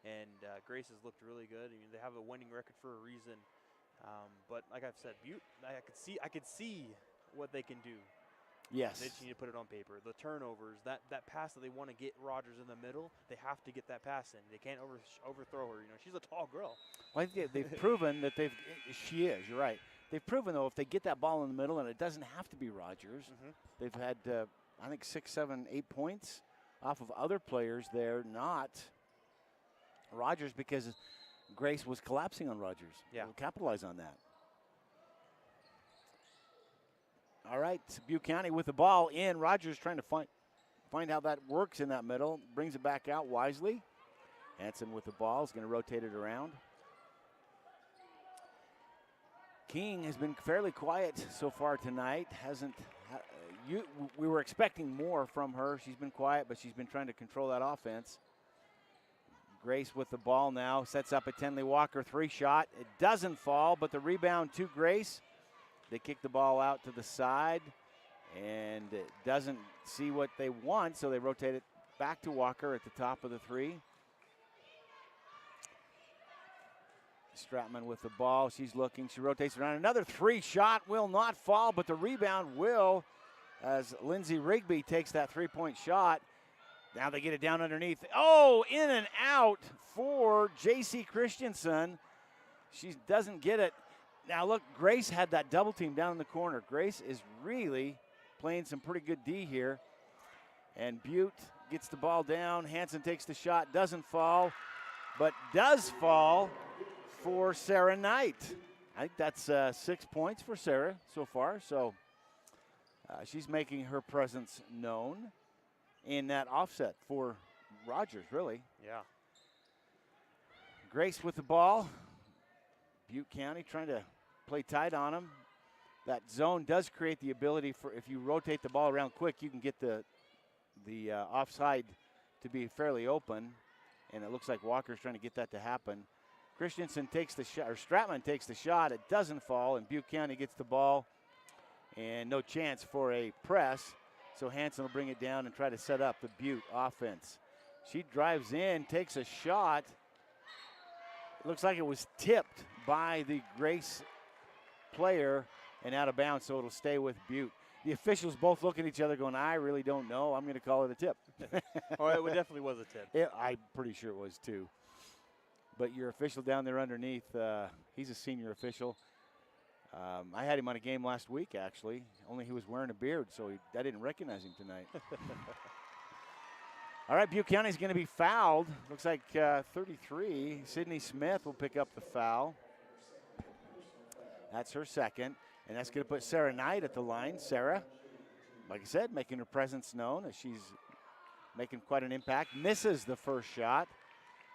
and Grace has looked really good. I mean, they have a winning record for a reason. But like I've said, Butte, I could see what they can do. Yes. They just need to put it on paper. The turnovers, that pass that they want to get Rogers in the middle, they have to get that pass in. They can't overthrow her. She's a tall girl. Well, they've proven that she is, you're right. They've proven, though, if they get that ball in the middle, and it doesn't have to be Rogers. They've had, I think, 6, 7, 8 points off of other players there, not Rogers, because Grace was collapsing on Rogers. Yeah. We'll capitalize on that. All right, Butte County with the ball in. Rogers trying to find how that works in that middle. Brings it back out wisely. Hanson with the ball is going to rotate it around. King has been fairly quiet so far tonight. We were expecting more from her. She's been quiet, but she's been trying to control that offense. Grace with the ball now. Sets up a Tenley Walker 3-shot. It doesn't fall, but the rebound to Grace. They kick the ball out to the side, and it doesn't see what they want, so they rotate it back to Walker at the top of the 3. Stratman with the ball. She's looking. She rotates around. Another 3-shot will not fall, but the rebound will, as Lindsay Rigby takes that 3-point shot. Now they get it down underneath. Oh, in and out for J.C. Christensen. She doesn't get it. Now, look, Grace had that double team down in the corner. Grace is really playing some pretty good D here. And Butte gets the ball down. Hanson takes the shot, doesn't fall, but does fall for Sarah Knight. I think that's 6 points for Sarah so far. So she's making her presence known in that offset for Rogers, really. Yeah. Grace with the ball. Butte County trying to play tight on them. That zone does create the ability for, if you rotate the ball around quick, you can get the offside to be fairly open. And it looks like Walker's trying to get that to happen. Christensen takes the shot, or Stratman takes the shot. It doesn't fall, and Butte County gets the ball. And no chance for a press. So Hanson will bring it down and try to set up the Butte offense. She drives in, takes a shot. It looks like it was tipped by the Grace player and out of bounds, so it'll stay with Butte. The officials both look at each other going, I really don't know. I'm going to call it a tip. Oh, it definitely was a tip. I'm pretty sure it was too. But your official down there underneath, he's a senior official. I had him on a game last week, actually, only he was wearing a beard, so I didn't recognize him tonight. All right, Butte County's going to be fouled. Looks like 33. Sydney Smith will pick up the foul. That's her second, and that's going to put Sarah Knight at the line. Sarah, like I said, making her presence known as she's making quite an impact. Misses the first shot,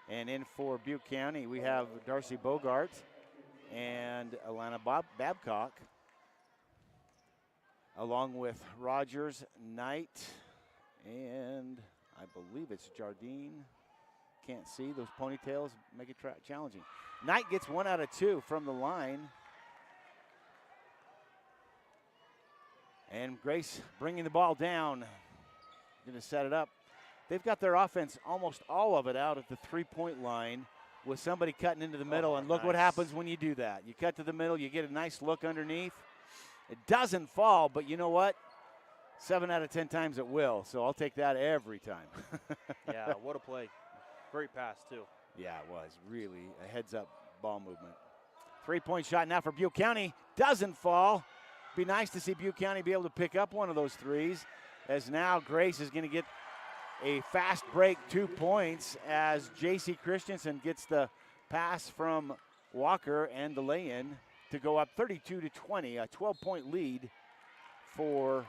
and in for Butte County, we have Darcy Bogart and Alana Babcock, along with Rogers, Knight, and I believe it's Jardine. Can't see. Those ponytails make it challenging. Knight gets 1 out of 2 from the line. And Grace bringing the ball down. Going to set it up. They've got their offense, almost all of it, out at the 3-point line with somebody cutting into the middle. And look what happens when you do that. You cut to the middle, you get a nice look underneath. It doesn't fall, but you know what? 7 out of 10 times it will, so I'll take that every time. Yeah, what a play. Great pass, too. Yeah, it was really a heads-up ball movement. 3-point shot now for Butte County. Doesn't fall. Be nice to see Butte County be able to pick up one of those threes, as now Grace is going to get a fast break 2 points as J.C. Christensen gets the pass from Walker and the lay-in to go up 32-20, a 12-point lead for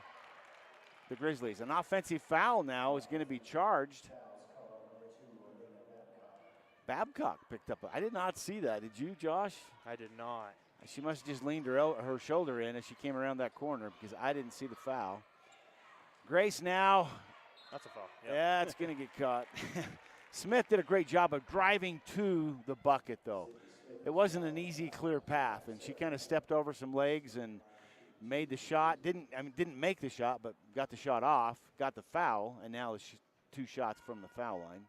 the Grizzlies. An offensive foul now is going to be charged. Babcock picked up. I did not see that. Did you, Josh? I did not. She must have just leaned her shoulder in as she came around that corner because I didn't see the foul. Grace now. That's a foul. Yep. Yeah, it's going to get caught. Smith did a great job of driving to the bucket, though. It wasn't an easy, clear path, and she kind of stepped over some legs and made the shot. Didn't make the shot, but got the shot off, got the foul, and now it's 2 shots from the foul line.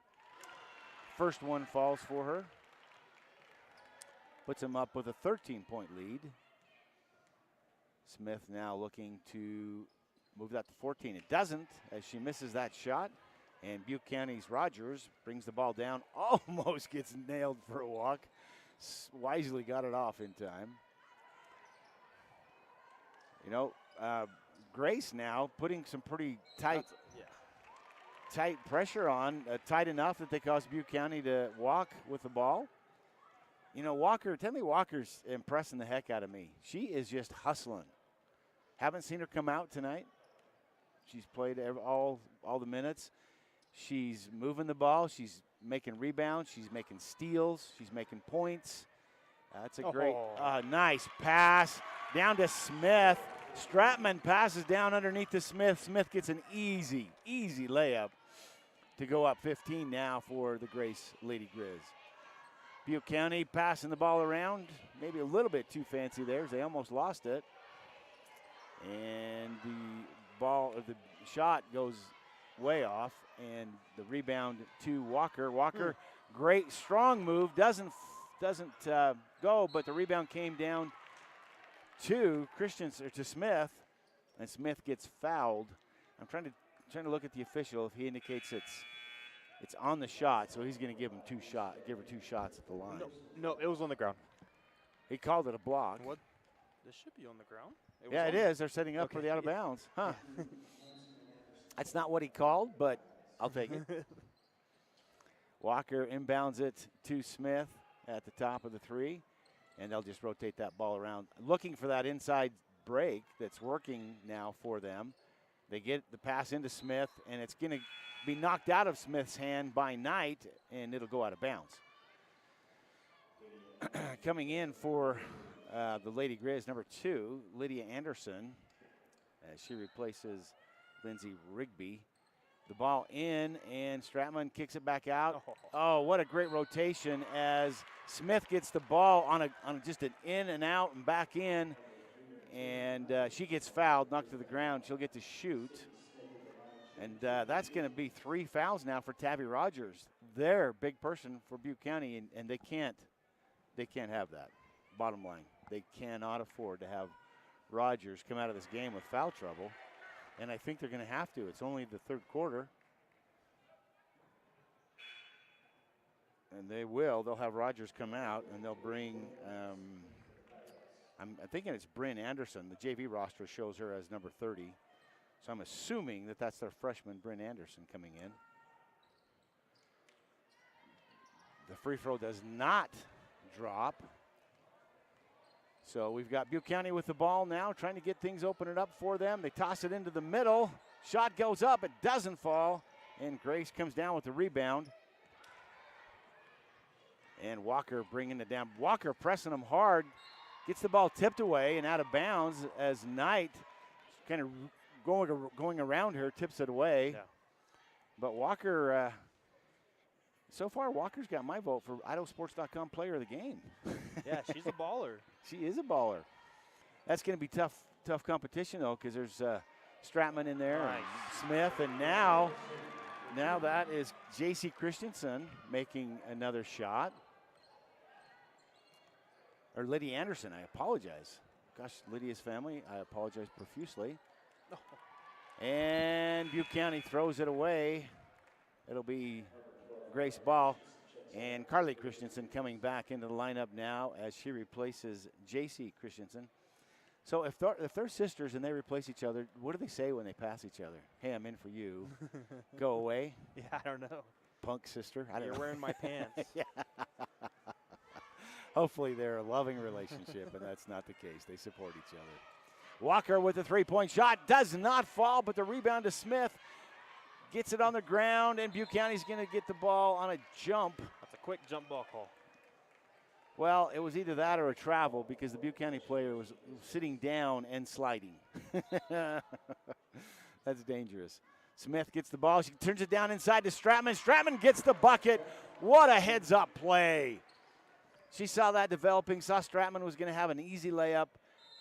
First one falls for her. Puts him up with a 13-point lead. Smith now looking to move that to 14. It doesn't, as she misses that shot. And Butte County's Rogers brings the ball down, almost gets nailed for a walk. Wisely got it off in time. You know, Grace now putting some pretty tight pressure on, tight enough that they caused Butte County to walk with the ball. You know, Walker's impressing the heck out of me. She is just hustling. Haven't seen her come out tonight. She's played all the minutes. She's moving the ball. She's making rebounds. She's making steals. She's making points. That's a great, nice pass down to Smith. Stratman passes down underneath to Smith. Smith gets an easy layup to go up 15 now for the Grace Lady Grizz. Butte County passing the ball around, maybe a little bit too fancy there. They almost lost it. And the shot goes way off, and the rebound to Walker. Walker, great strong move, doesn't go, but the rebound came down to Smith, and Smith gets fouled. I'm trying to look at the official if he indicates it's on the shot, so he's going to give her 2 shots at the line. No, it was on the ground. He called it a block. What? This should be on the ground. It is. They're setting up for the out of bounds. Huh. That's not what he called, but I'll take it. Walker inbounds it to Smith at the top of the 3, and they'll just rotate that ball around. Looking for that inside break that's working now for them. They get the pass into Smith, and it's going to be knocked out of Smith's hand by Knight, and it'll go out of bounds. Coming in for the Lady Grizz, number 2, Lydia Anderson, as she replaces Lindsay Rigby. The ball in, and Stratman kicks it back out. Oh, what a great rotation as Smith gets the ball on just an in and out and back in, and she gets fouled, knocked to the ground. She'll get to shoot, and that's going to be 3 fouls now for Tabby Rogers. They're a big person for Butte County, and they can't have that. Bottom line, they cannot afford to have Rogers come out of this game with foul trouble. And I think they're going to have to. It's only the 3rd quarter. And they will. They'll have Rogers come out, and they'll bring, I'm thinking it's Bryn Anderson. The JV roster shows her as number 30. So I'm assuming that that's their freshman, Bryn Anderson, coming in. The free throw does not drop. So we've got Butte County with the ball now, trying to get things opened up for them. They toss it into the middle. Shot goes up, it doesn't fall, and Grace comes down with the rebound. And Walker bringing it down. Walker pressing them hard, gets the ball tipped away and out of bounds as Knight kind of going around her, tips it away. Yeah. But Walker, so far Walker's got my vote for IdahoSports.com player of the game. Yeah, she's a baller. She is a baller. That's going to be tough competition, though, because there's Stratman in there, and Smith, and now that is J.C. Christensen making another shot. Or Lydia Anderson, I apologize. Gosh, Lydia's family, I apologize profusely. And Butte County throws it away. It'll be Grace ball. And Carly Christensen coming back into the lineup now as she replaces J.C. Christensen. So if they're sisters and they replace each other, what do they say when they pass each other? Hey, I'm in for you. Go away. Yeah, I don't know. Punk sister. You're wearing my pants. Yeah. Hopefully they're a loving relationship, and that's not the case. They support each other. Walker with a three-point shot. Does not fall, but the rebound to Smith. Gets it on the ground, and Butte County's going to get the ball on a jump. That's a quick jump ball call. Well, it was either that or a travel because the Butte County player was sitting down and sliding. That's dangerous. Smith gets the ball. She turns it down inside to Stratman. Stratman gets the bucket. What a heads-up play. She saw that developing, saw Stratman was going to have an easy layup,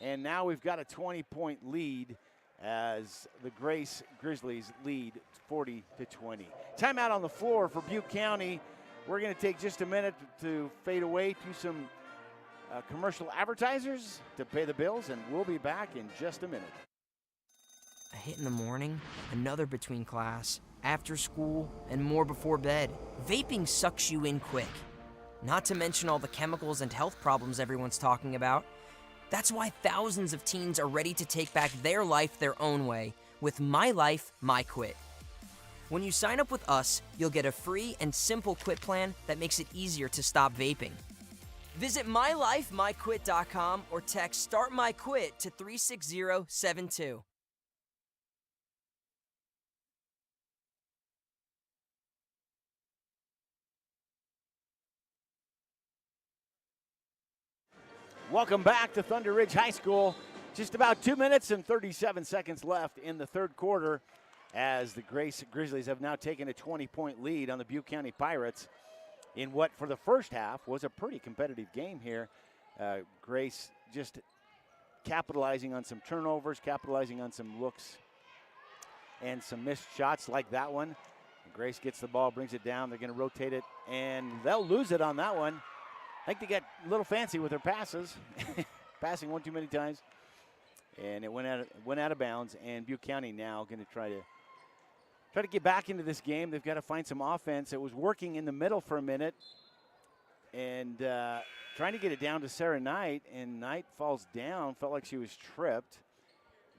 and now we've got a 20-point lead as the Grace Grizzlies lead 40-20. Timeout on the floor for Butte County. We're going to take just a minute to fade away to some commercial advertisers to pay the bills, and we'll be back in just a minute. A hit in the morning, another between class, after school, and more before bed. Vaping sucks you in quick. Not to mention all the chemicals and health problems everyone's talking about. That's why thousands of teens are ready to take back their life their own way with My Life, My Quit. When you sign up with us, you'll get a free and simple quit plan that makes it easier to stop vaping. Visit mylifemyquit.com or text Start My Quit to 36072. Welcome back to Thunder Ridge High School. Just about 2 minutes and 37 seconds left in the third quarter as the Grace Grizzlies have now taken a 20-point lead on the Butte County Pirates in what for the first half was a pretty competitive game here. Grace just capitalizing on some turnovers, capitalizing on some looks and some missed shots like that one. Grace gets the ball, brings it down. They're going to rotate it, and they'll lose it on that one. I think they got a little fancy with their passes, passing one too many times, and it went out of bounds. And Butte County now going to try to get back into this game. They've got to find some offense. It was working in the middle for a minute, and trying to get it down to Sarah Knight, and Knight falls down. Felt like she was tripped,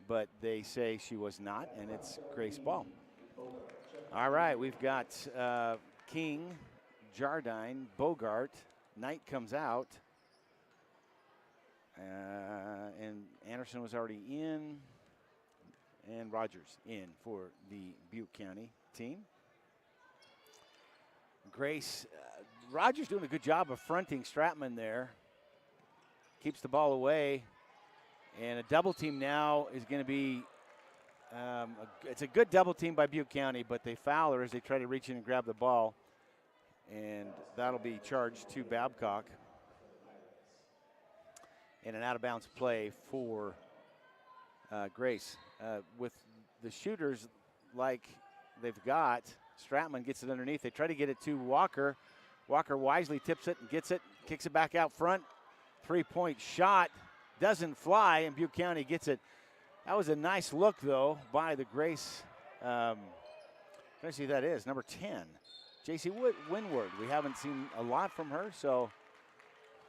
but they say she was not, and it's Grace ball. All right, we've got King, Jardine, Bogart. Knight comes out, and Anderson was already in, and Rogers in for the Butte County team. Grace, Rogers doing a good job of fronting Stratman there. Keeps the ball away, and a double team now is going to be, it's a good double team by Butte County, but they foul her as they try to reach in and grab the ball. And that'll be charged to Babcock. And an out-of-bounds play for Grace. With the shooters like they've got, Stratman gets it underneath. They try to get it to Walker. Walker wisely tips it and gets it, kicks it back out front. Three-point shot doesn't fly, and Butte County gets it. That was a nice look, though, by the Grace. Can I see who that is? Number 10. J.C. Winward. We haven't seen a lot from her, so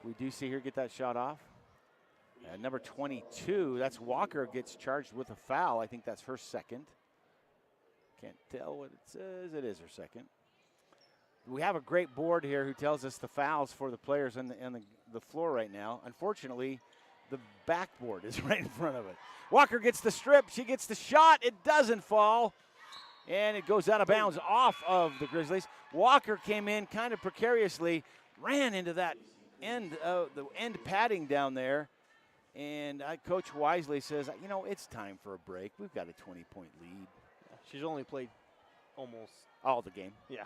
we do see her get that shot off. Number 22, that's Walker, gets charged with a foul. I think that's her second. Can't tell what it says. It is her second. We have a great board here who tells us the fouls for the players on the floor right now. Unfortunately, the backboard is right in front of it. Walker gets the strip. She gets the shot. It doesn't fall. And it goes out of bounds off of the Grizzlies. Walker came in kind of precariously, ran into that end padding down there. And Coach wisely says, you know, it's time for a break. We've got a 20-point lead. She's only played almost all the game. Yeah.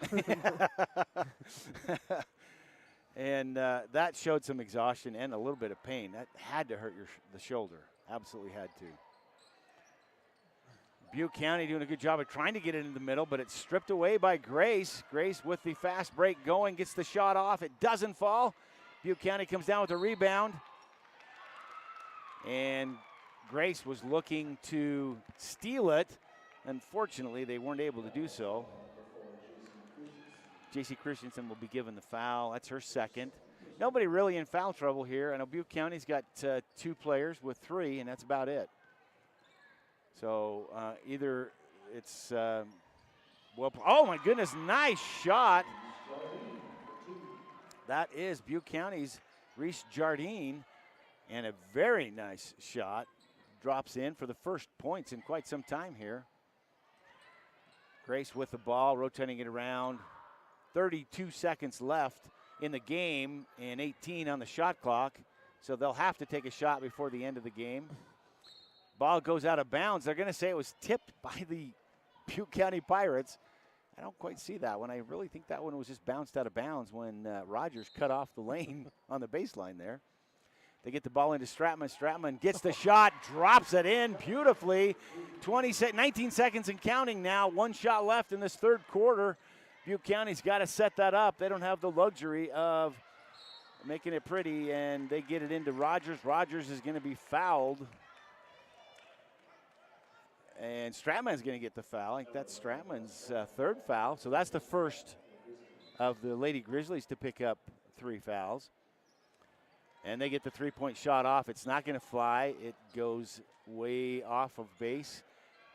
And that showed some exhaustion and a little bit of pain. That had to hurt the shoulder. Absolutely had to. Butte County doing a good job of trying to get it in the middle, but it's stripped away by Grace. Grace with the fast break going, gets the shot off. It doesn't fall. Butte County comes down with a rebound. And Grace was looking to steal it. Unfortunately, they weren't able to do so. J.C. Christensen will be given the foul. That's her second. Nobody really in foul trouble here. I know Butte County's got 2 players with 3, and that's about it. So either it's, oh my goodness, nice shot. That is Butte County's Reese Jardine, and a very nice shot. Drops in for the first points in quite some time here. Grace with the ball, rotating it around. 32 seconds left in the game and 18 on the shot clock. So they'll have to take a shot before the end of the game. Ball goes out of bounds. They're going to say it was tipped by the Butte County Pirates. I don't quite see that one. I really think that one was just bounced out of bounds when Rogers cut off the lane on the baseline there. They get the ball into Stratman. Stratman gets the shot, drops it in beautifully. 19 seconds and counting now. One shot left in this third quarter. Butte County's got to set that up. They don't have the luxury of making it pretty, and they get it into Rogers. Rogers is going to be fouled. And Stratman's going to get the foul. I think that's Stratman's third foul. So that's the first of the Lady Grizzlies to pick up 3 fouls. And they get the three-point shot off. It's not going to fly. It goes way off of base.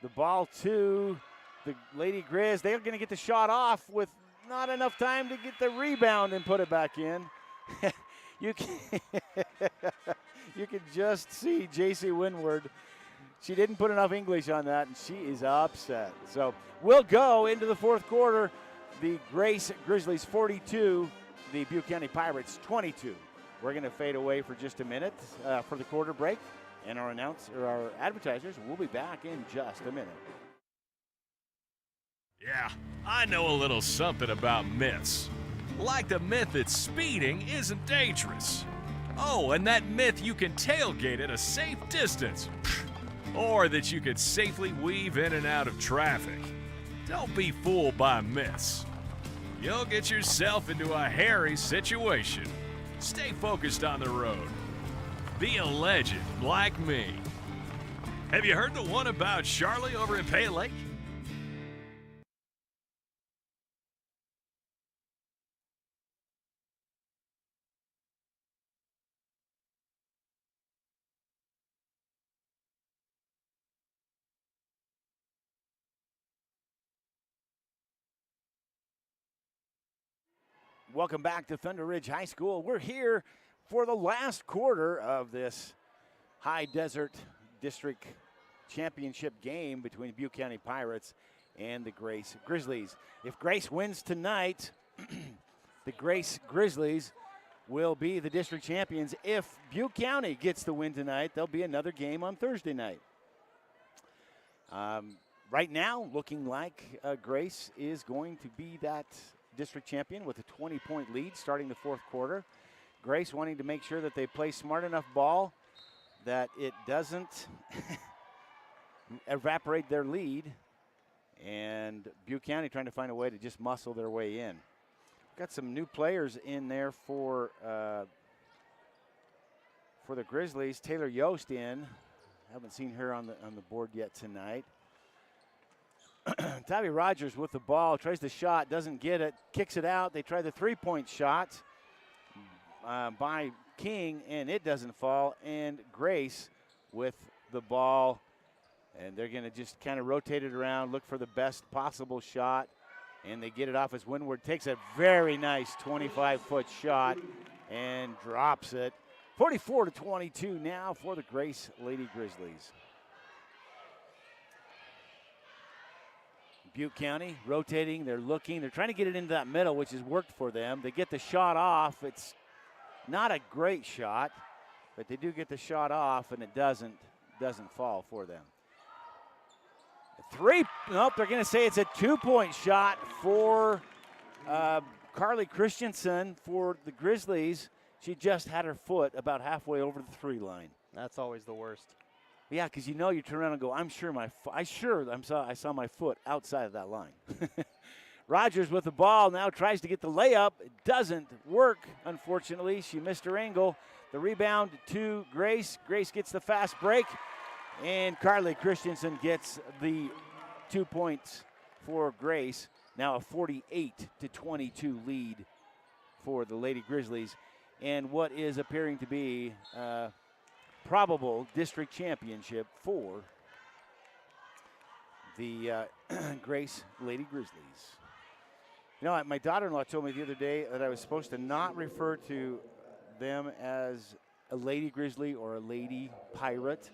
The ball to the Lady Grizz. They're going to get the shot off with not enough time to get the rebound and put it back in. You can just see J.C. Windward. She didn't put enough English on that, and she is upset. So we'll go into the fourth quarter. The Grace Grizzlies 42, the Butte County Pirates 22. We're going to fade away for just a minute for the quarter break, and our advertisers will be back in just a minute. Yeah, I know a little something about myths. Like the myth that speeding isn't dangerous. Oh, and that myth you can tailgate at a safe distance. Or that you could safely weave in and out of traffic. Don't be fooled by myths. You'll get yourself into a hairy situation. Stay focused on the road. Be a legend like me. Have you heard the one about Charlie over in Pay Lake? Welcome back to Thunder Ridge High School. We're here for the last quarter of this High Desert District Championship game between Butte County Pirates and the Grace Grizzlies. If Grace wins tonight, the Grace Grizzlies will be the district champions. If Butte County gets the win tonight, there'll be another game on Thursday night. Right now, looking like Grace is going to be that district champion with a 20-point lead starting the fourth quarter. Grace wanting to make sure that they play smart enough ball that it doesn't evaporate their lead, and Butte County trying to find a way to just muscle their way in. Got some new players in there for the Grizzlies. Taylor Yost in. Haven't seen her on the board yet tonight. Tabby Rogers with the ball, tries the shot, doesn't get it, kicks it out. They try the three-point shot by King, and it doesn't fall. And Grace with the ball, and they're going to just kind of rotate it around, look for the best possible shot, and they get it off as Windward takes a very nice 25-foot shot and drops it. 44-22 now for the Grace Lady Grizzlies. Butte County rotating, they're looking, they're trying to get it into that middle, which has worked for them. They get the shot off. It's not a great shot, but they do get the shot off, and it doesn't fall for them. Nope, they're going to say it's a two-point shot for Carly Christensen for the Grizzlies. She just had her foot about halfway over the 3 line. That's always the worst. Yeah, because you turn around and go, I saw my foot outside of that line. Rogers with the ball now tries to get the layup. It doesn't work, unfortunately. She missed her angle. The rebound to Grace. Grace gets the fast break, and Carly Christensen gets the 2 points for Grace. Now a 48-22 lead for the Lady Grizzlies, and what is appearing to be probable district championship for the Grace Lady Grizzlies. You know, my daughter-in-law told me the other day that I was supposed to not refer to them as a Lady Grizzly or a Lady Pirate,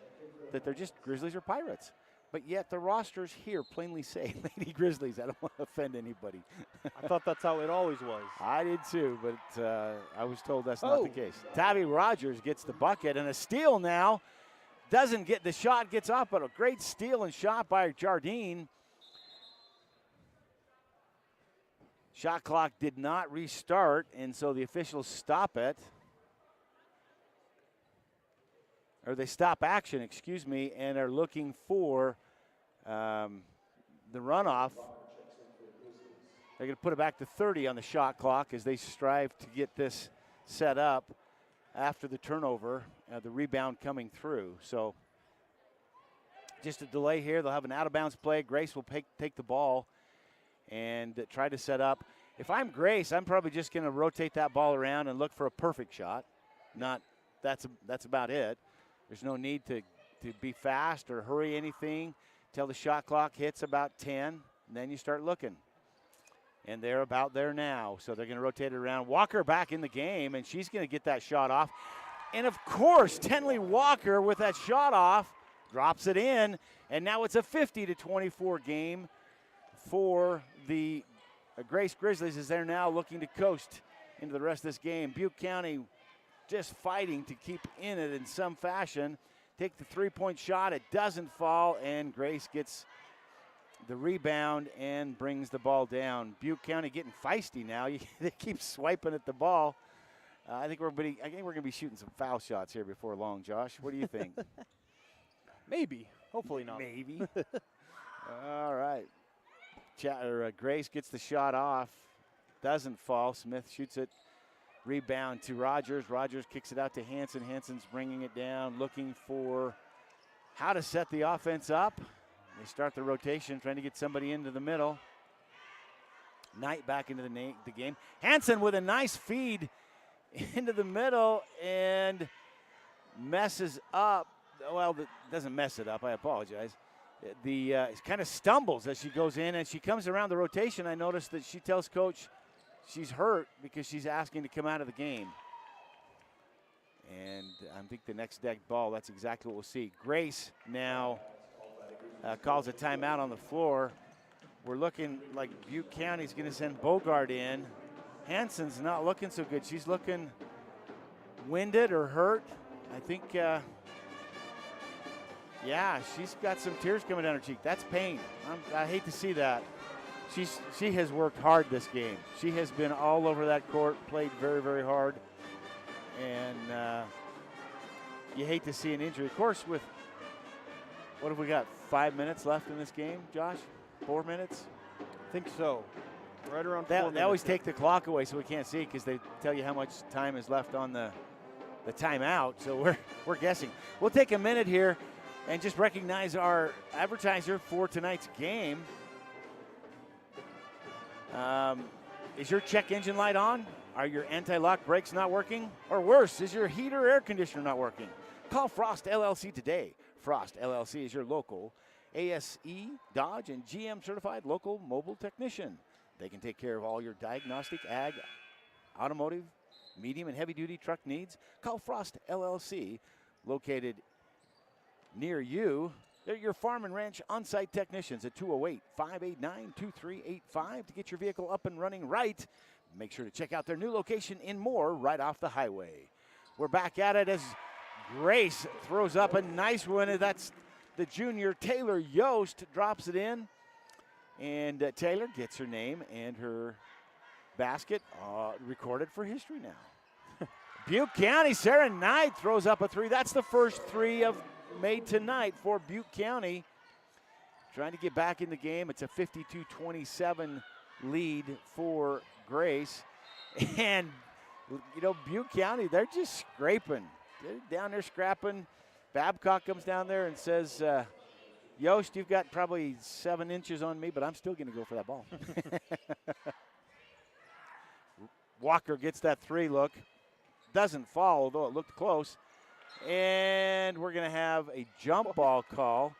that they're just Grizzlies or Pirates. But yet the rosters here plainly say Lady Grizzlies. I don't want to offend anybody. I thought that's how it always was. I did too, but I was told that's not the case. Tavi Rogers gets the bucket, and a steal now. Doesn't get the shot, gets off, but a great steal and shot by Jardine. Shot clock did not restart, and so the officials stop it. Or they stop action, excuse me, and are looking for the runoff. They're going to put it back to 30 on the shot clock as they strive to get this set up after the turnover, the rebound coming through. So just a delay here. They'll have an out-of-bounds play. Grace will take the ball and try to set up. If I'm Grace, I'm probably just going to rotate that ball around and look for a perfect shot. That's about it. There's no need to be fast or hurry anything till the shot clock hits about 10, and then you start looking. And they're about there now, so they're going to rotate it around. Walker back in the game, and she's going to get that shot off. And, of course, Tenley Walker with that shot off drops it in, and now it's a 50-24 game for the Grace Grizzlies as they're now looking to coast into the rest of this game. Butte County just fighting to keep in it in some fashion. Take the three-point shot. It doesn't fall, and Grace gets the rebound and brings the ball down. Butte County getting feisty now. They keep swiping at the ball. I think we're going to be shooting some foul shots here before long, Josh. What do you think? Maybe. Hopefully not. Maybe. All right. Grace gets the shot off. Doesn't fall. Smith shoots it. Rebound to Rogers. Rogers kicks it out to Hanson. Hanson's bringing it down, looking for how to set the offense up. They start the rotation, trying to get somebody into the middle. Knight back into the game. Hanson with a nice feed into the middle and messes up. Well, doesn't mess it up. I apologize. It kind of stumbles as she goes in, and she comes around the rotation. I noticed that she tells Coach she's hurt because she's asking to come out of the game. And I think the next deck ball, that's exactly what we'll see. Grace now calls a timeout on the floor. We're looking like Butte County's going to send Bogart in. Hanson's not looking so good. She's looking winded or hurt. I think, yeah, she's got some tears coming down her cheek. That's pain. I hate to see that. She has worked hard this game. She has been all over that court, played very, very hard. And you hate to see an injury. Of course, with, what have we got, 5 minutes left in this game, Josh? 4 minutes? I think so. Right around 4 minutes. They always take the clock away so we can't see it because they tell you how much time is left on the timeout. So we're guessing. We'll take a minute here and just recognize our advertiser for tonight's game. Is your check engine light on? Are your anti-lock brakes not working? Or worse, is your heater or air conditioner not working? Call Frost LLC today. Frost LLC is your local ASE, Dodge, and GM certified local mobile technician. They can take care of all your diagnostic, ag, automotive, medium, and heavy-duty truck needs. Call Frost LLC, located near you. They're your farm and ranch on-site technicians at 208-589-2385 to get your vehicle up and running right. Make sure to check out their new location in Moore right off the highway. We're back at it as Grace throws up a nice one. That's the junior Taylor Yost drops it in. And Taylor gets her name and her basket recorded for history now. Butte County, Sarah Knight throws up a three. That's the first three made tonight for Butte County. Trying to get back in the game. It's a 52-27 lead for Grace. And, you know, Butte County, they're just scraping. They're down there scrapping. Babcock comes down there and says, Yost, you've got probably 7 inches on me, but I'm still going to go for that ball. Walker gets that three look. Doesn't fall, although it looked close. And we're going to have a jump ball call.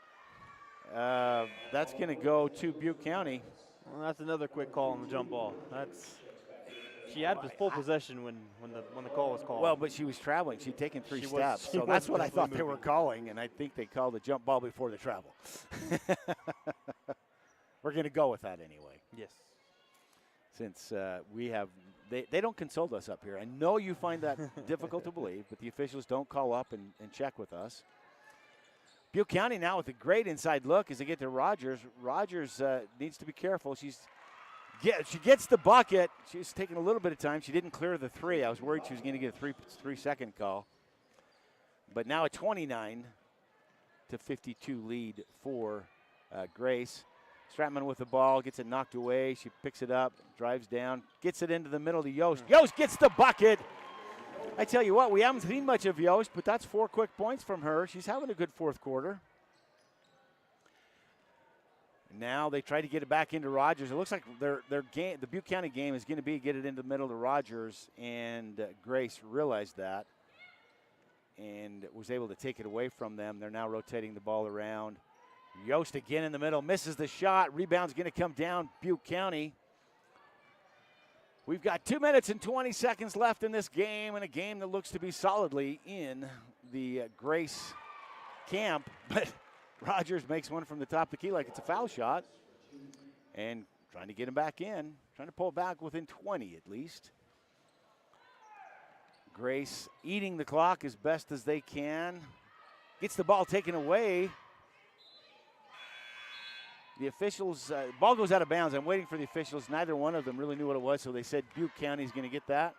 That's going to go to Butte County. Well, that's another quick call on the jump ball. She had full possession when the call was called. Well, but she was traveling. She'd taken 3 steps. She So that's what I thought definitely they were moving. calling, and I think they called a jump ball before the travel. We're going to go with that anyway. Yes. Since they don't consult us up here. I know you find that difficult to believe, but the officials don't call up and check with us. Butte County now with a great inside look as they get to Rogers. Rogers needs to be careful. She gets the bucket. She's taking a little bit of time. She didn't clear the 3. I was worried she was going to get a 3-second call. But now a 29-52 lead for Grace. Stratman with the ball, gets it knocked away. She picks it up, drives down, gets it into the middle to Yost. Yost gets the bucket. I tell you what, we haven't seen much of Yost, but that's 4 quick points from her. She's having a good fourth quarter. Now they try to get it back into Rogers. It looks like their game, the Butte County game, is going to be get it into the middle to Rogers, and Grace realized that and was able to take it away from them. They're now rotating the ball around. Yost again in the middle, misses the shot. Rebound's going to come down Butte County. We've got 2 minutes and 20 seconds left in this game, and a game that looks to be solidly in the Grace camp. But Rogers makes one from the top of the key like it's a foul shot, and trying to get him back in, trying to pull it back within 20 at least. Grace eating the clock as best as they can. Gets the ball taken away. The officials, ball goes out of bounds. I'm waiting for the officials. Neither one of them really knew what it was, so they said Butte County is going to get that.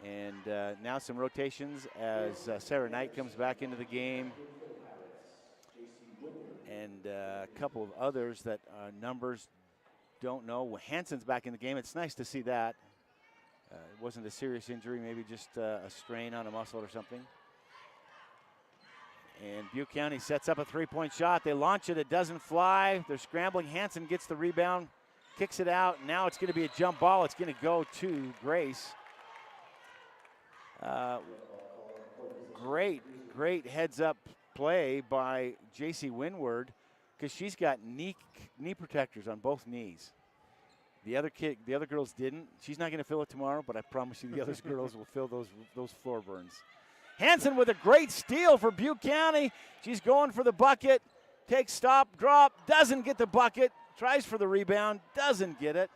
And now some rotations as Sarah Knight comes back into the game. And a couple of others that numbers don't know. Hansen's back in the game. It's nice to see that. It wasn't a serious injury, maybe just a strain on a muscle or something. And Butte County sets up a 3-point shot. They launch it. It doesn't fly. They're scrambling. Hansen gets the rebound, kicks it out. Now it's going to be a jump ball. It's going to go to Grace. Great heads-up play by J.C. Windward because she's got knee protectors on both knees. The other girls didn't. She's not going to feel it tomorrow, but I promise you the other girls will feel those floor burns. Hansen with a great steal for Butte County. She's going for the bucket. Takes stop, drop, doesn't get the bucket. Tries for the rebound, doesn't get it.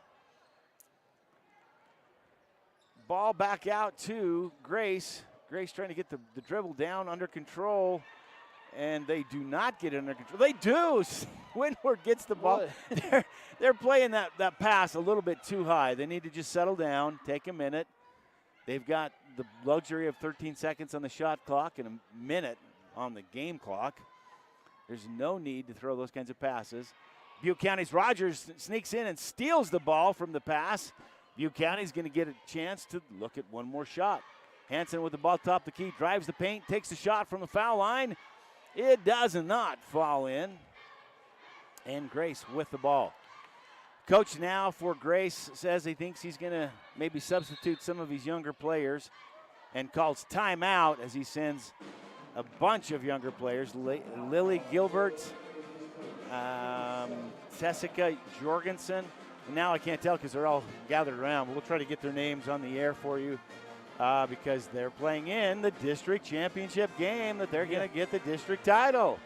Ball back out to Grace. Grace trying to get the dribble down under control, and they do not get it under control. They do. Windward gets the ball. They're playing that pass a little bit too high. They need to just settle down, take a minute. They've got the luxury of 13 seconds on the shot clock and a minute on the game clock. There's no need to throw those kinds of passes. Butte County's Rogers sneaks in and steals the ball from the pass. Butte County's going to get a chance to look at one more shot. Hansen with the ball top the key, drives the paint, takes the shot from the foul line. It does not fall in. And Grace with the ball. Coach now for Grace says he thinks he's going to maybe substitute some of his younger players and calls timeout as he sends a bunch of younger players. Lily Gilbert, Tessica Jorgensen. And now I can't tell because they're all gathered around, but we'll try to get their names on the air for you because they're playing in the district championship game that they're going to get the district title.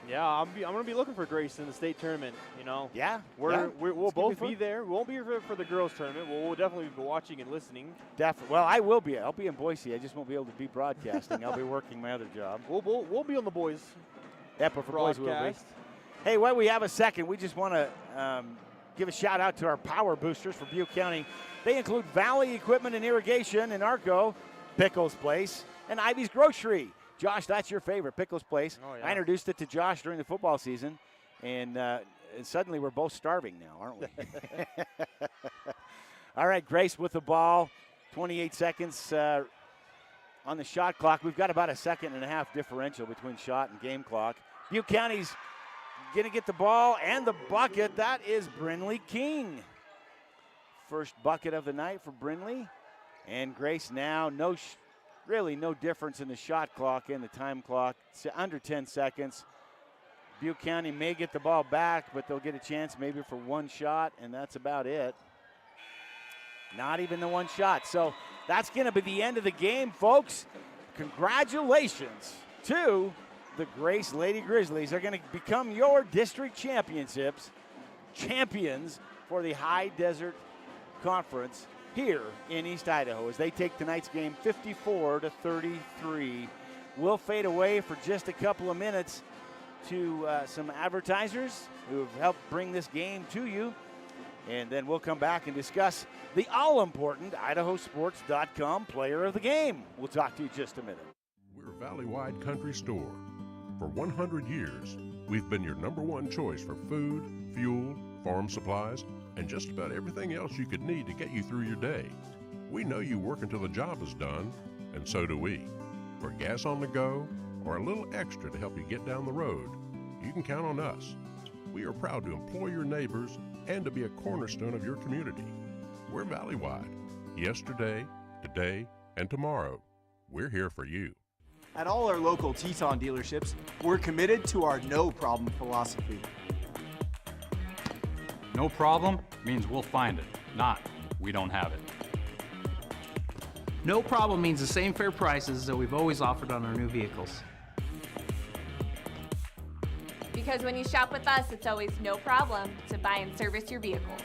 Yeah, I'm going to be looking for Grace in the state tournament, you know. Yeah. We'll both be there. We won't be here for the girls tournament. We'll definitely be watching and listening. Definitely. Well, I will be. I'll be in Boise. I just won't be able to be broadcasting. I'll be working my other job. We'll be on the boys. Yeah, but for boys we'll be. Hey, while we have a second, we just want to give a shout out to our power boosters for Butte County. They include Valley Equipment and Irrigation in Arco, Pickles Place, and Ivy's Grocery. Josh, that's your favorite, Pickles Place. Oh, yeah. I introduced it to Josh during the football season, and suddenly we're both starving now, aren't we? All right, Grace with the ball. 28 seconds on the shot clock. We've got about a second and a half differential between shot and game clock. Butte County's going to get the ball and the bucket. That is Brinley King. First bucket of the night for Brinley. And Grace now, really no difference in the shot clock and the time clock. It's under 10 seconds. Butte County may get the ball back, but they'll get a chance maybe for one shot, and that's about it. Not even the one shot. So that's going to be the end of the game, folks. Congratulations to the Grace Lady Grizzlies. They're going to become your district champions for the High Desert Conference here in East Idaho as they take tonight's game 54-33. We'll fade away for just a couple of minutes to some advertisers who have helped bring this game to you. And then we'll come back and discuss the all-important IdahoSports.com player of the game. We'll talk to you in just a minute. We're Valley-wide country store. For 100 years, we've been your #1 choice for food, fuel, farm supplies, and just about everything else you could need to get you through your day. We know you work until the job is done, and so do we. For gas on the go or a little extra to help you get down the road, you can count on us. We are proud to employ your neighbors and to be a cornerstone of your community. We're Valley-wide. Yesterday, today, and tomorrow, we're here for you. At all our local Teton dealerships, we're committed to our no problem philosophy. No problem means we'll find it, not we don't have it. No problem means the same fair prices that we've always offered on our new vehicles. Because when you shop with us, it's always no problem to buy and service your vehicles.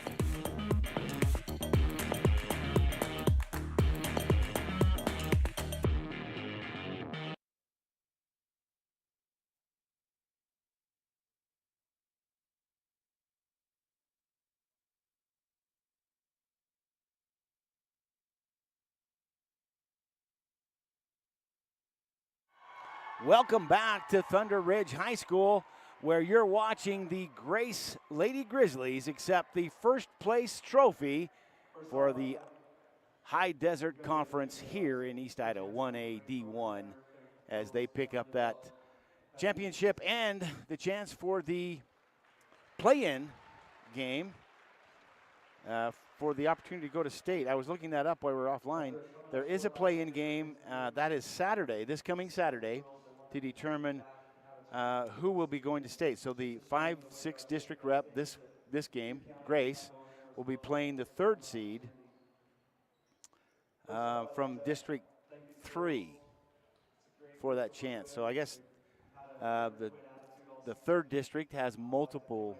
Welcome back to Thunder Ridge High School, where you're watching the Grace Lady Grizzlies accept the first place trophy for the High Desert Conference here in East Idaho, 1A D1, as they pick up that championship and the chance for the play-in game for the opportunity to go to state. I was looking that up while we were offline. There is a play-in game that is Saturday, this coming Saturday, to determine who will be going to state. So the 5-6 district rep this game, Grace, will be playing the 3rd seed from District 3 for that chance. So I guess the 3rd district has multiple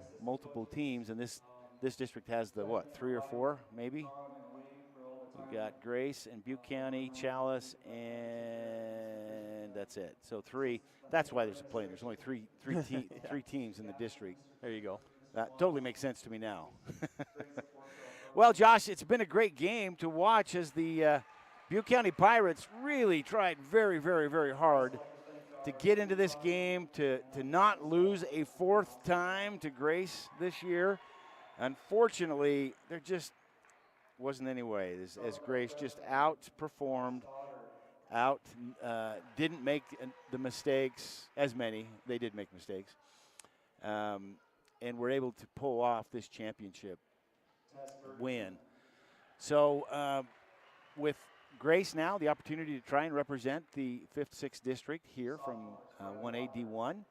teams, and this district has the 3 or 4 maybe. We've got Grace and Butte County, Chalice, and that's it. So 3. That's why there's a play. There's only three teams in the district. There you go. That totally makes sense to me now. Well, Josh, it's been a great game to watch as the Butte County Pirates really tried very, very, very hard to get into this game, to not lose a 4th time to Grace this year. Unfortunately, there just wasn't any way, as Grace just outperformed, didn't make the mistakes, as many. They did make mistakes, and were able to pull off this championship win. So with Grace now, the opportunity to try and represent the 5th, 6th district here from 1A D1,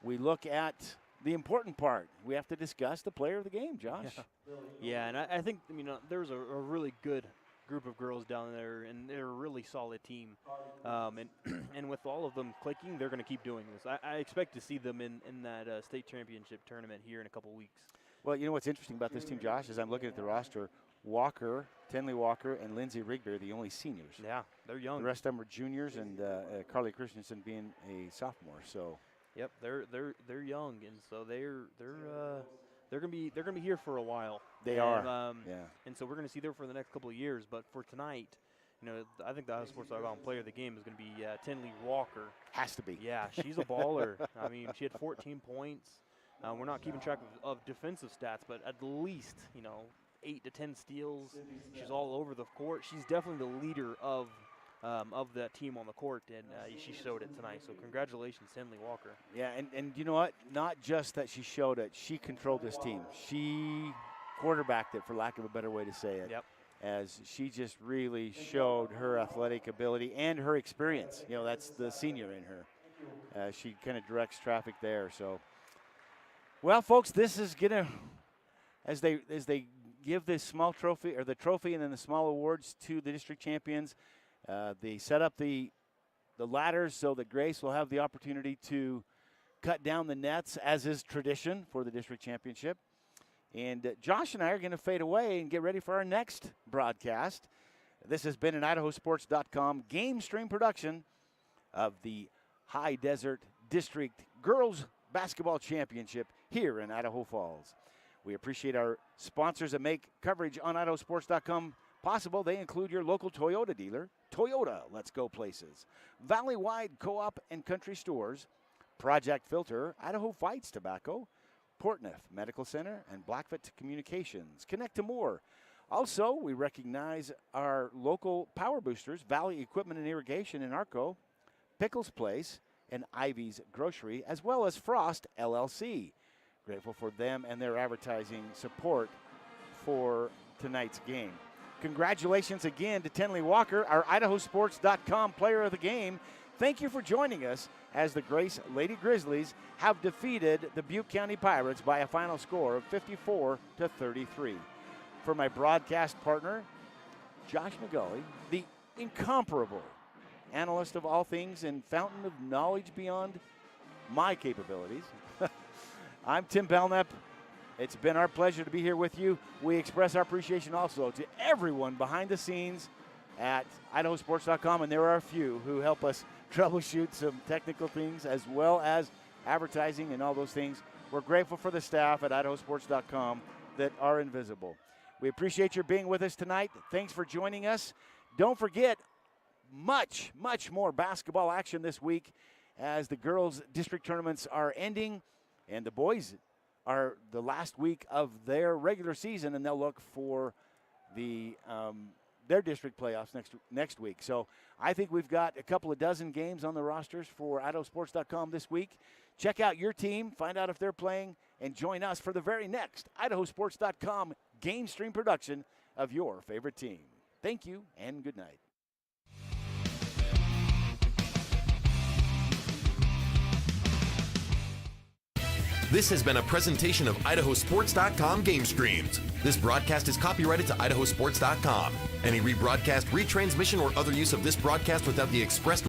we look at the important part. We have to discuss the player of the game, Josh. Yeah, and I think there's a really good group of girls down there, and they're a really solid team. And with all of them clicking, they're going to keep doing this. I expect to see them in that state championship tournament here in a couple weeks. Well, you know what's interesting about this team, Josh, is I'm looking at the roster. Tenley Walker, and Lindsay Rigby are the only seniors. Yeah, they're young. The rest of them are juniors, and Carly Christensen being a sophomore. So. Yep, they're young, and so they're gonna be here for a while. They are. Yeah. And so we're gonna see them for the next couple of years. But for tonight, I think the IdahoSports.com player of the game is gonna be Tenley Walker. Has to be. Yeah, she's a baller. I mean, she had 14 points. We're not keeping track of defensive stats, but at least 8 to 10 steals. She's all over the court. She's definitely the leader of that team on the court, and she showed it tonight. So congratulations, Tenley Walker. Yeah, and you know what? Not just that she showed it, she controlled this team. She quarterbacked it, for lack of a better way to say it. Yep. As she just really showed her athletic ability and her experience. That's the senior in her. She kind of directs traffic there. So, well, folks, this is gonna, as they give this small trophy, or the trophy and then the small awards to the district champions. They set up the ladders so that Grace will have the opportunity to cut down the nets, as is tradition for the district championship. And Josh and I are going to fade away and get ready for our next broadcast. This has been an IdahoSports.com game stream production of the High Desert District Girls Basketball Championship here in Idaho Falls. We appreciate our sponsors that make coverage on IdahoSports.com possible. They include your local Toyota dealer, Toyota, let's go places, Valley-wide Co-op and Country Stores, Project Filter, Idaho Fights Tobacco, Portneuf Medical Center, and Blackfoot Communications. Connect to more. Also, we recognize our local power boosters, Valley Equipment and Irrigation in Arco, Pickles Place, and Ivy's Grocery, as well as Frost LLC. Grateful for them and their advertising support for tonight's game. Congratulations again to Tenley Walker, our IdahoSports.com player of the game. Thank you for joining us as the Grace Lady Grizzlies have defeated the Butte County Pirates by a final score of 54-33. For my broadcast partner, Josh McGully, the incomparable analyst of all things and fountain of knowledge beyond my capabilities, I'm Tim Belknap. It's been our pleasure to be here with you. We express our appreciation also to everyone behind the scenes at IdahoSports.com, and there are a few who help us troubleshoot some technical things as well as advertising and all those things. We're grateful for the staff at IdahoSports.com that are invisible. We appreciate your being with us tonight. Thanks for joining us. Don't forget, much more basketball action this week as the girls' district tournaments are ending and the boys are the last week of their regular season, and they'll look for the their district playoffs next week. So I think we've got a couple of dozen games on the rosters for IdahoSports.com this week. Check out your team, find out if they're playing, and join us for the very next IdahoSports.com game stream production of your favorite team. Thank you, and good night. This has been a presentation of IdahoSports.com Game Streams. This broadcast is copyrighted to IdahoSports.com. Any rebroadcast, retransmission, or other use of this broadcast without the express